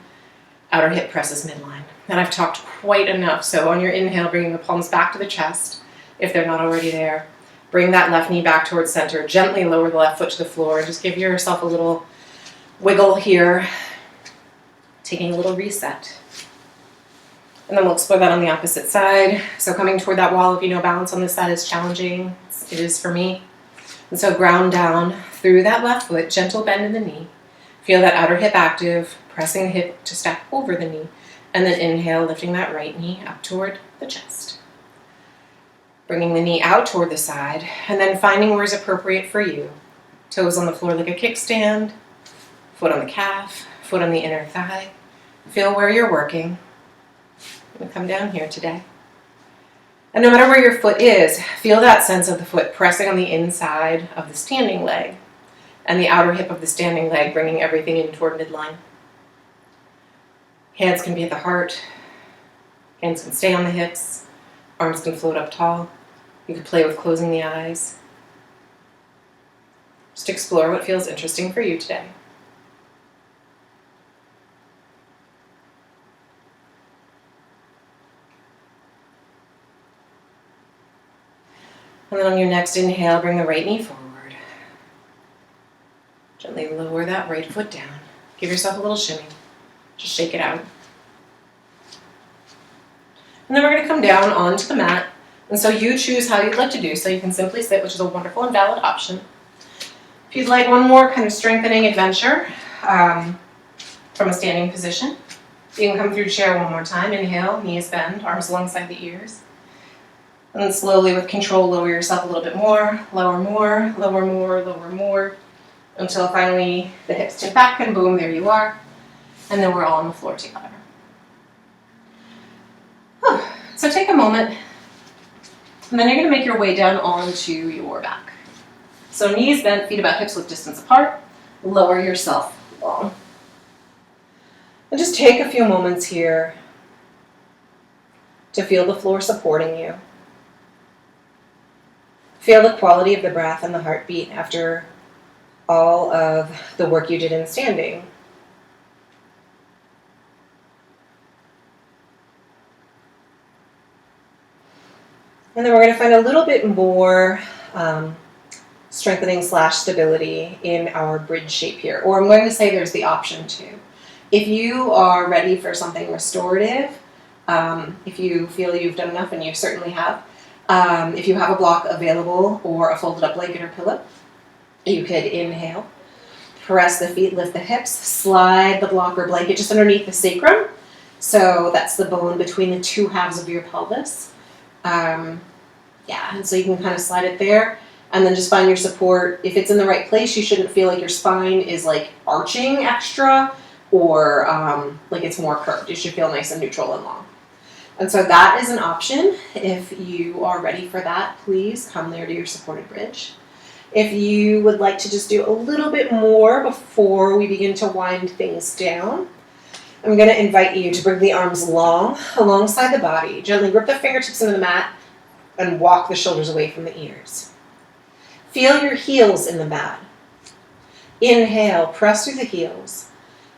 outer hip presses midline. And I've talked quite enough, so on your inhale, bringing the palms back to the chest, if they're not already there. Bring that left knee back towards center. Gently lower the left foot to the floor and just give yourself a little wiggle here, taking a little reset. And then we'll explore that on the opposite side. So coming toward that wall, if you know balance on this side is challenging, it is for me. And so ground down through that left foot, gentle bend in the knee. Feel that outer hip active, pressing the hip to stack over the knee. And then inhale, lifting that right knee up toward the chest. Bringing the knee out toward the side, and then finding where is appropriate for you. Toes on the floor like a kickstand, foot on the calf, foot on the inner thigh. Feel where you're working. I'm going to come down here today. And no matter where your foot is, feel that sense of the foot pressing on the inside of the standing leg and the outer hip of the standing leg, bringing everything in toward midline. Hands can be at the heart. Hands can stay on the hips. Arms can float up tall. You can play with closing the eyes. Just explore what feels interesting for you today. And then on your next inhale, bring the right knee forward. Gently lower that right foot down. Give yourself a little shimmy. Just shake it out. And then we're going to come down onto the mat. And so you choose how you'd like to do. So you can simply sit, which is a wonderful and valid option. If you'd like one more kind of strengthening adventure from a standing position, you can come through chair one more time. Inhale, knees bend, arms alongside the ears. And then slowly with control, lower yourself a little bit more, lower more, lower more, lower more, until finally the hips tip back and boom, there you are. And then we're all on the floor together. So take a moment, and then you're going to make your way down onto your back. So knees bent, feet about hips width distance apart. Lower yourself long. And just take a few moments here to feel the floor supporting you. Feel the quality of the breath and the heartbeat after all of the work you did in standing. And then we're going to find a little bit more strengthening / stability in our bridge shape here. Or I'm going to say there's the option to. If you are ready for something restorative, if you feel you've done enough, and you certainly have, if you have a block available or a folded up blanket or pillow, you could inhale, press the feet, lift the hips, slide the block or blanket just underneath the sacrum. So that's the bone between the two halves of your pelvis. And so you can kind of slide it there, and then just find your support. If it's in the right place, you shouldn't feel like your spine is like arching extra or like it's more curved. You should feel nice and neutral and long. And so that is an option. If you are ready for that, please come there to your supported bridge. If you would like to just do a little bit more before we begin to wind things down, I'm going to invite you to bring the arms long alongside the body. Gently grip the fingertips into the mat and walk the shoulders away from the ears. Feel your heels in the mat. Inhale, press through the heels.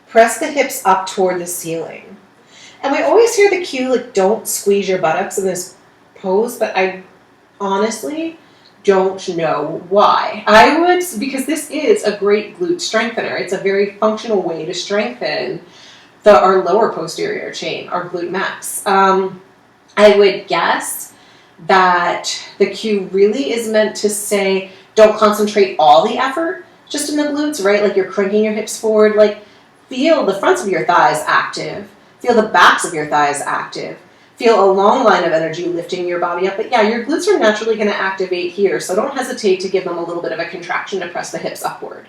Press the hips up toward the ceiling. And we always hear the cue, like, don't squeeze your buttocks in this pose, but I honestly don't know why. I would, because this is a great glute strengthener. It's a very functional way to strengthen our lower posterior chain, our glute max. I would guess that the cue really is meant to say, don't concentrate all the effort just in the glutes, right? Like you're cranking your hips forward, like feel the fronts of your thighs active, feel the backs of your thighs active, feel a long line of energy lifting your body up. But yeah, your glutes are naturally going to activate here, so don't hesitate to give them a little bit of a contraction to press the hips upward.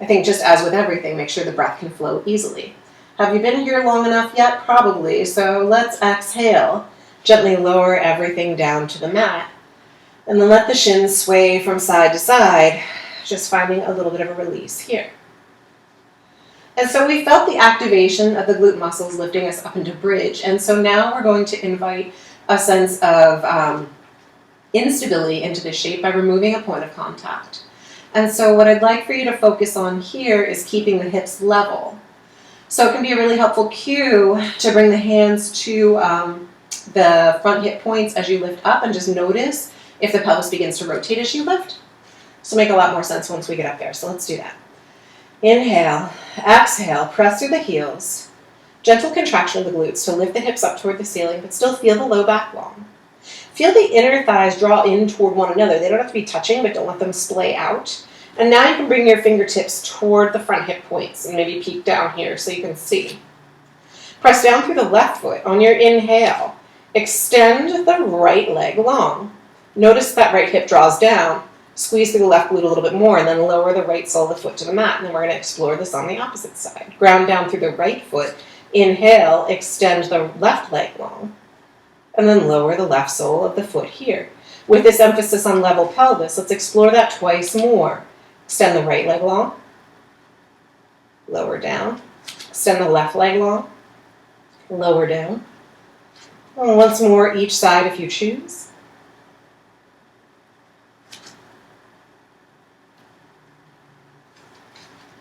I think just as with everything, make sure the breath can flow easily. Have you been here long enough yet? Probably. So let's exhale. Gently lower everything down to the mat. And then let the shins sway from side to side, just finding a little bit of a release here. And so we felt the activation of the glute muscles lifting us up into bridge. And so now we're going to invite a sense of instability into this shape by removing a point of contact. And so what I'd like for you to focus on here is keeping the hips level. So it can be a really helpful cue to bring the hands to the front hip points as you lift up, and just notice if the pelvis begins to rotate as you lift. This will make a lot more sense once we get up there, so let's do that. Inhale, exhale, press through the heels. Gentle contraction of the glutes to lift the hips up toward the ceiling, but still feel the low back long. Feel the inner thighs draw in toward one another. They don't have to be touching, but don't let them splay out. And now you can bring your fingertips toward the front hip points and maybe peek down here so you can see. Press down through the left foot. On your inhale, extend the right leg long. Notice that right hip draws down. Squeeze through the left glute a little bit more, and then lower the right sole of the foot to the mat. And then we're going to explore this on the opposite side. Ground down through the right foot. Inhale, extend the left leg long. And then lower the left sole of the foot here. With this emphasis on level pelvis, let's explore that twice more. Extend the right leg long. Lower down. Extend the left leg long. Lower down. And once more each side if you choose.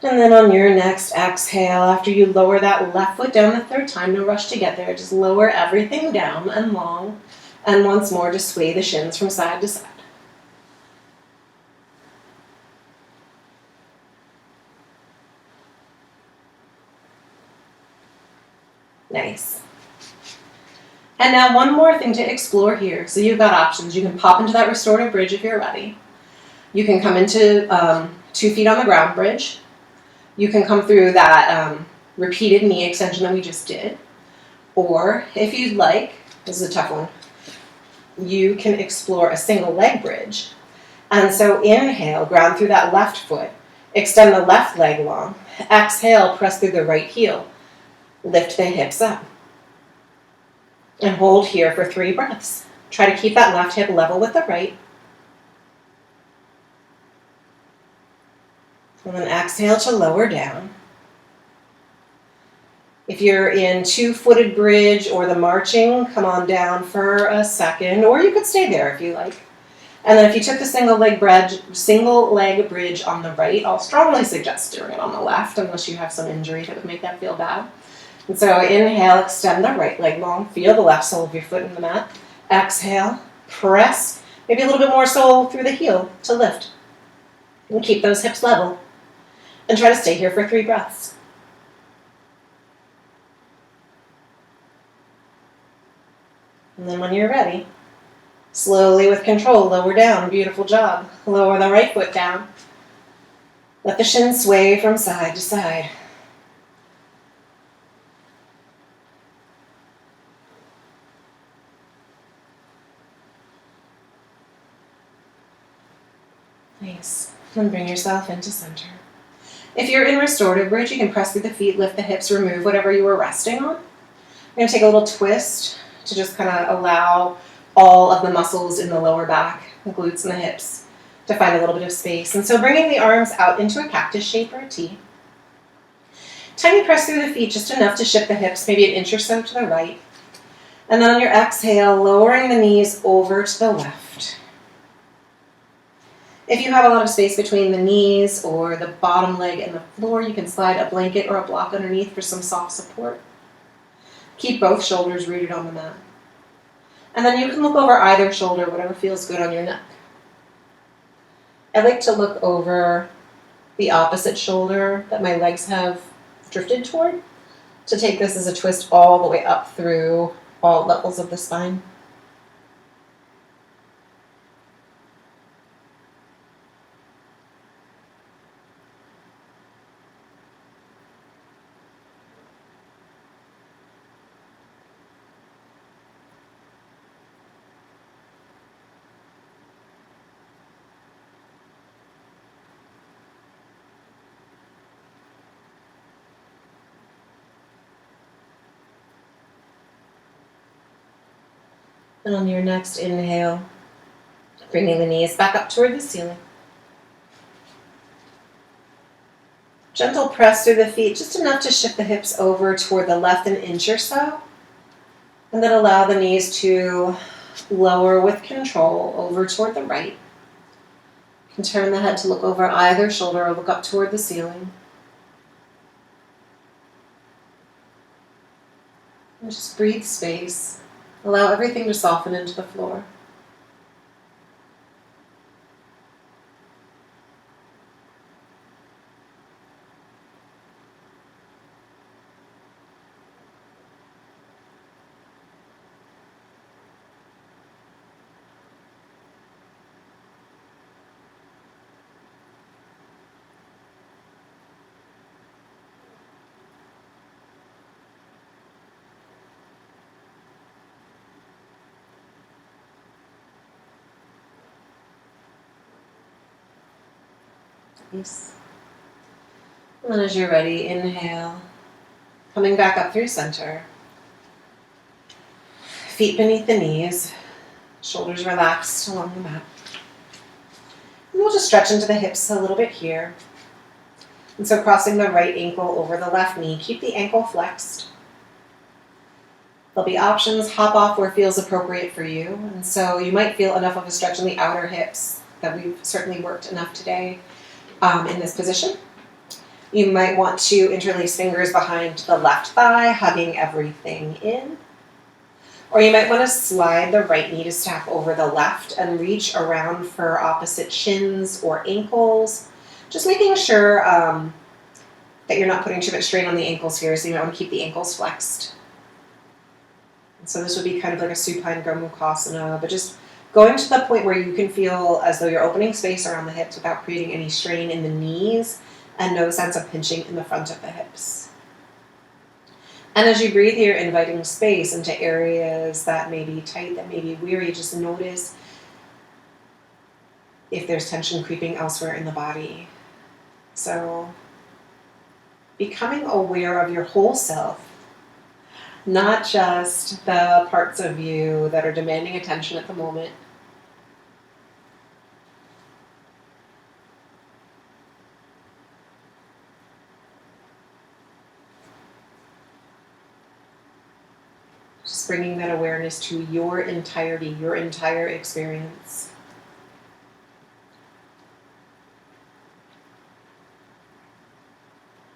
And then on your next exhale, after you lower that left foot down the third time, no rush to get there, just lower everything down and long. And once more, just sway the shins from side to side. Nice. And now one more thing to explore here. So you've got options. You can pop into that restorative bridge if you're ready. You can come into 2 feet on the ground bridge. You can come through that repeated knee extension that we just did. Or if you'd like, this is a tough one, you can explore a single leg bridge. And so inhale, ground through that left foot. Extend the left leg long. Exhale, press through the right heel. Lift the hips up. And hold here for 3 breaths. Try to keep that left hip level with the right. And then exhale to lower down. If you're in 2-footed bridge or the marching, come on down for a second, or you could stay there if you like. And then if you took the single leg bridge on the right, I'll strongly suggest doing it on the left, unless you have some injury that would make that feel bad. And so inhale, extend the right leg long. Feel the left sole of your foot in the mat. Exhale, Press maybe a little bit more so through the heel to lift. And keep those hips level. And try to stay here for 3 breaths. And then when you're ready, slowly with control, lower down. Beautiful job. Lower the right foot down. Let the shins sway from side to side. Nice. And bring yourself into center. If you're in restorative bridge, you can press through the feet, lift the hips, remove whatever you were resting on. I'm going to take a little twist to just kind of allow all of the muscles in the lower back, the glutes and the hips, to find a little bit of space. And so bringing the arms out into a cactus shape or a T. Tiny press through the feet, just enough to shift the hips, maybe an inch or so to the right. And then on your exhale, lowering the knees over to the left. If you have a lot of space between the knees or the bottom leg and the floor, you can slide a blanket or a block underneath for some soft support. Keep both shoulders rooted on the mat. And then you can look over either shoulder, whatever feels good on your neck. I like to look over the opposite shoulder that my legs have drifted toward, to take this as a twist all the way up through all levels of the spine. And on your next inhale, bringing the knees back up toward the ceiling. Gentle press through the feet, just enough to shift the hips over toward the left an inch or so. And then allow the knees to lower with control over toward the right. You can turn the head to look over either shoulder or look up toward the ceiling. And just breathe space. Allow everything to soften into the floor. Nice. And then as you're ready, inhale, coming back up through center. Feet beneath the knees, shoulders relaxed along the mat. And we'll just stretch into the hips a little bit here. And so crossing the right ankle over the left knee, keep the ankle flexed. There'll be options, hop off where feels appropriate for you. And so you might feel enough of a stretch in the outer hips that we've certainly worked enough today in this position. You might want to interlace fingers behind the left thigh, hugging everything in. Or you might want to slide the right knee to stack over the left and reach around for opposite shins or ankles. Just making sure that you're not putting too much strain on the ankles here, so you might want to keep the ankles flexed. And so this would be kind of like a supine Gomukhasana, but just going to the point where you can feel as though you're opening space around the hips without creating any strain in the knees and no sense of pinching in the front of the hips. And as you breathe here, inviting space into areas that may be tight, that may be weary, just notice if there's tension creeping elsewhere in the body. So becoming aware of your whole self, not just the parts of you that are demanding attention at the moment. Just bringing that awareness to your entirety, your entire experience.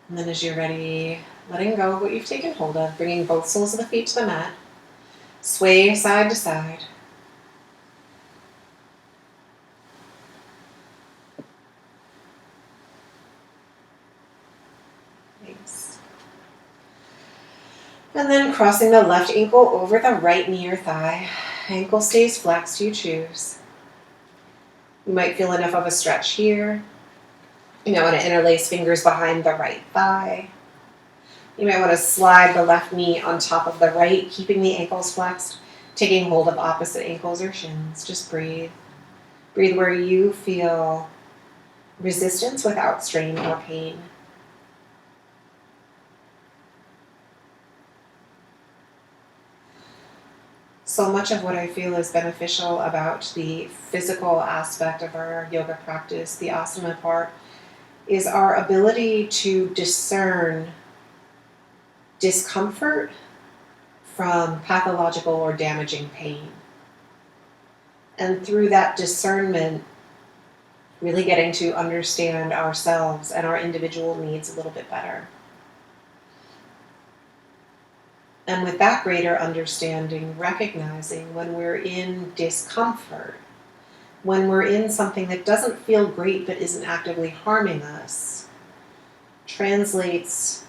And then as you're ready, letting go of what you've taken hold of, bringing both soles of the feet to the mat. Sway side to side. knees. And then crossing the left ankle over the right knee or thigh. Ankle stays flexed, you choose. You might feel enough of a stretch here. You might want to interlace fingers behind the right thigh. You might want to slide the left knee on top of the right, keeping the ankles flexed, taking hold of opposite ankles or shins. Just breathe. Breathe where you feel resistance without strain or pain. So much of what I feel is beneficial about the physical aspect of our yoga practice, the asana part, is our ability to discern discomfort from pathological or damaging pain. And through that discernment, really getting to understand ourselves and our individual needs a little bit better. And with that greater understanding, recognizing when we're in discomfort, when we're in something that doesn't feel great but isn't actively harming us, translates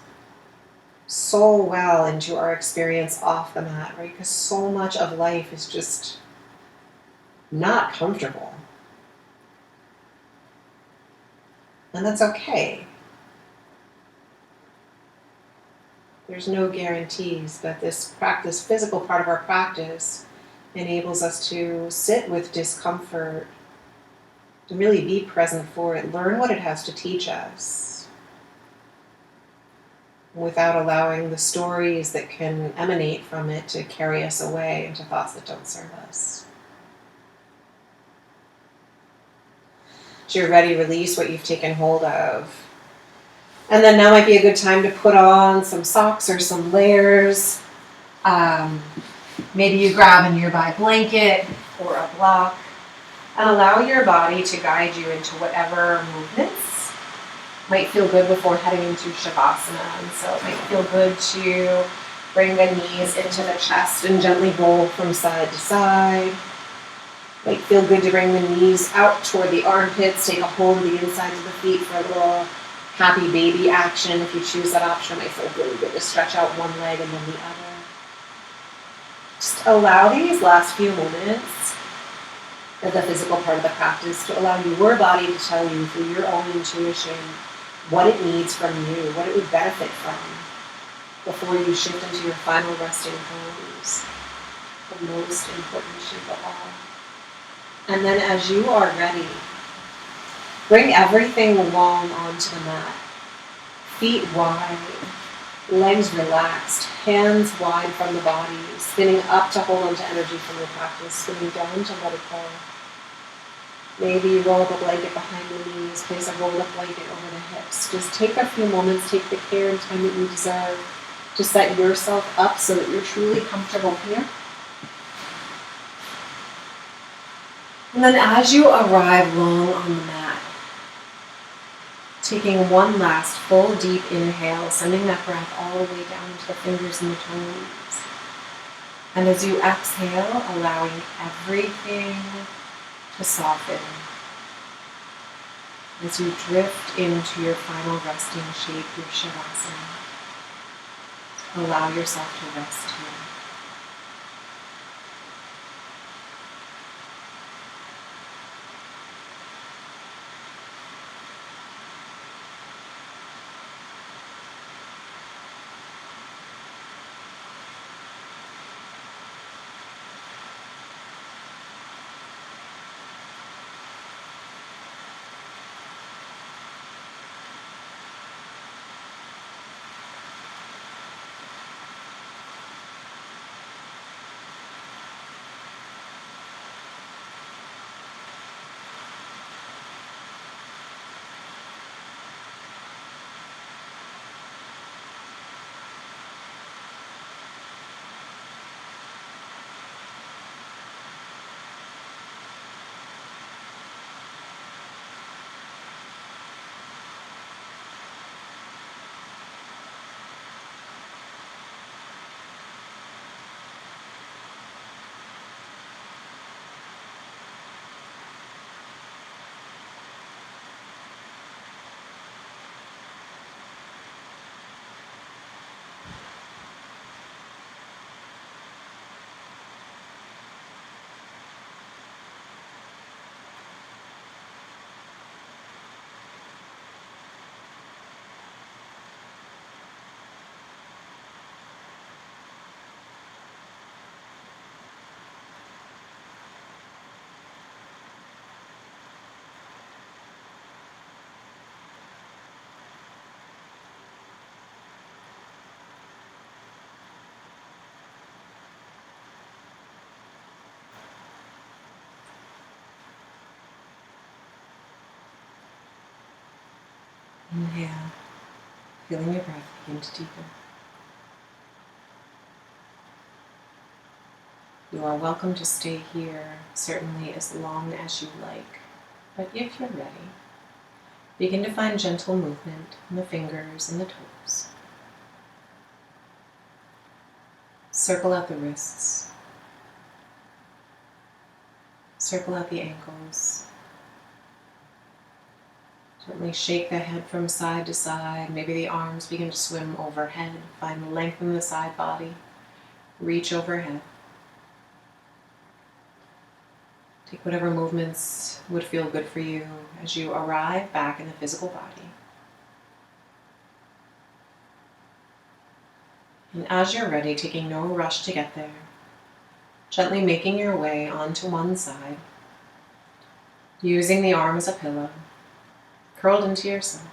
so well into our experience off the mat, right? Because so much of life is just not comfortable. And that's okay. There's no guarantees, but this practice, physical part of our practice, enables us to sit with discomfort, to really be present for it, learn what it has to teach us, without allowing the stories that can emanate from it to carry us away into thoughts that don't serve us. As you're ready, release what you've taken hold of. And then now might be a good time to put on some socks or some layers. Maybe you grab a nearby blanket or a block and allow your body to guide you into whatever movements might feel good before heading into Shavasana. And so it might feel good to bring the knees into the chest and gently roll from side to side. Might feel good to bring the knees out toward the armpits, take a hold of the insides of the feet for a little happy baby action. If you choose that option, it might feel really good to stretch out one leg and then the other. Just allow these last few moments of the physical part of the practice to allow your body to tell you through your own intuition what it needs from you, what it would benefit from before you shift into your final resting pose, the most important shape of all. And then as you are ready, bring everything long onto the mat. Feet wide, legs relaxed, hands wide from the body, spinning up to hold onto energy from your practice, spinning down to let it go. Maybe you roll up a blanket behind the knees, place a roll-up blanket over the hips. Just take a few moments, take the care and time that you deserve to set yourself up so that you're truly comfortable here. And then as you arrive long on the mat, taking one last full deep inhale, sending that breath all the way down to the fingers and the toes. And as you exhale, allowing everything to soften. As you drift into your final resting shape, your Shavasana. Allow yourself to rest here. Inhale, feeling your breath begin to deepen. You are welcome to stay here, certainly as long as you like. But if you're ready, begin to find gentle movement in the fingers and the toes. Circle out the wrists. Circle out the ankles. Gently shake the head from side to side. Maybe the arms begin to swim overhead. Find length in the side body. Reach overhead. Take whatever movements would feel good for you as you arrive back in the physical body. And as you're ready, taking no rush to get there, gently making your way onto one side, using the arm as a pillow, curled into yourself.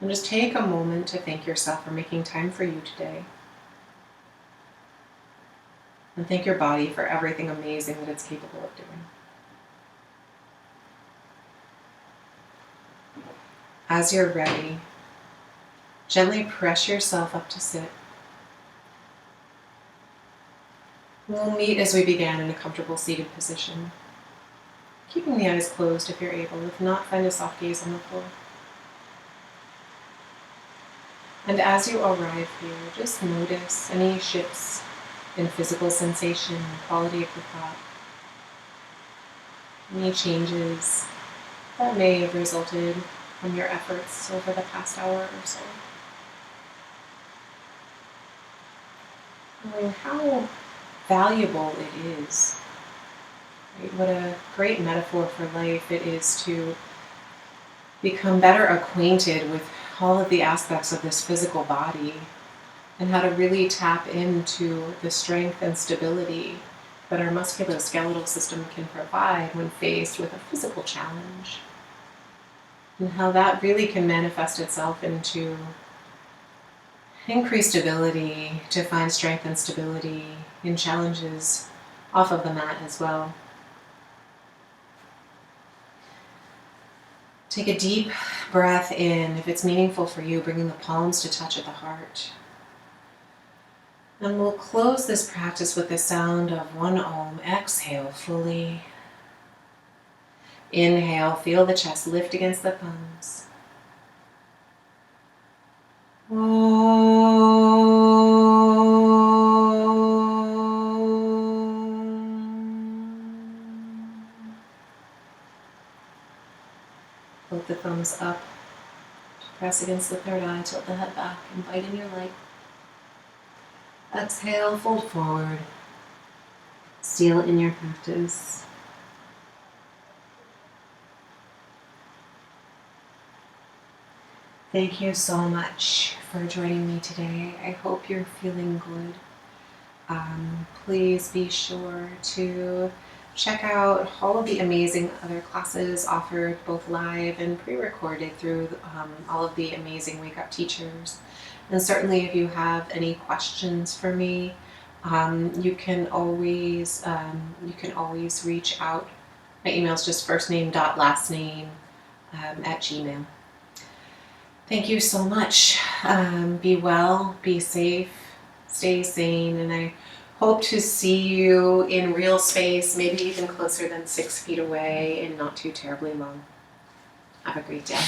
And just take a moment to thank yourself for making time for you today. And thank your body for everything amazing that it's capable of doing. As you're ready, gently press yourself up to sit. We'll meet as we began in a comfortable seated position, keeping the eyes closed if you're able. If not, find a soft gaze on the floor. And as you arrive here, just notice any shifts in physical sensation and quality of the thought. Any changes that may have resulted from your efforts over the past hour or so. Knowing how valuable it is. Right? What a great metaphor for life it is to become better acquainted with all of the aspects of this physical body and how to really tap into the strength and stability that our musculoskeletal system can provide when faced with a physical challenge. And how that really can manifest itself into increased ability to find strength and stability in challenges off of the mat as well. Take a deep breath in. If it's meaningful for you, bringing the palms to touch at the heart. And we'll close this practice with the sound of one Om. Exhale fully. Inhale, feel the chest lift against the thumbs. Float the thumbs up. Press against the third eye, tilt the head back, invite in your light. Exhale, fold forward. Seal in your practice. Thank you so much for joining me today. I hope you're feeling good. Please be sure to check out all of the amazing other classes offered both live and pre-recorded through all of the amazing Wake Up teachers. And certainly if you have any questions for me, you can always reach out. My email is just firstname.lastname at Gmail. Thank you so much. Be well, be safe, stay sane, and I hope to see you in real space, maybe even closer than 6 feet away and not too terribly long. Have a great day.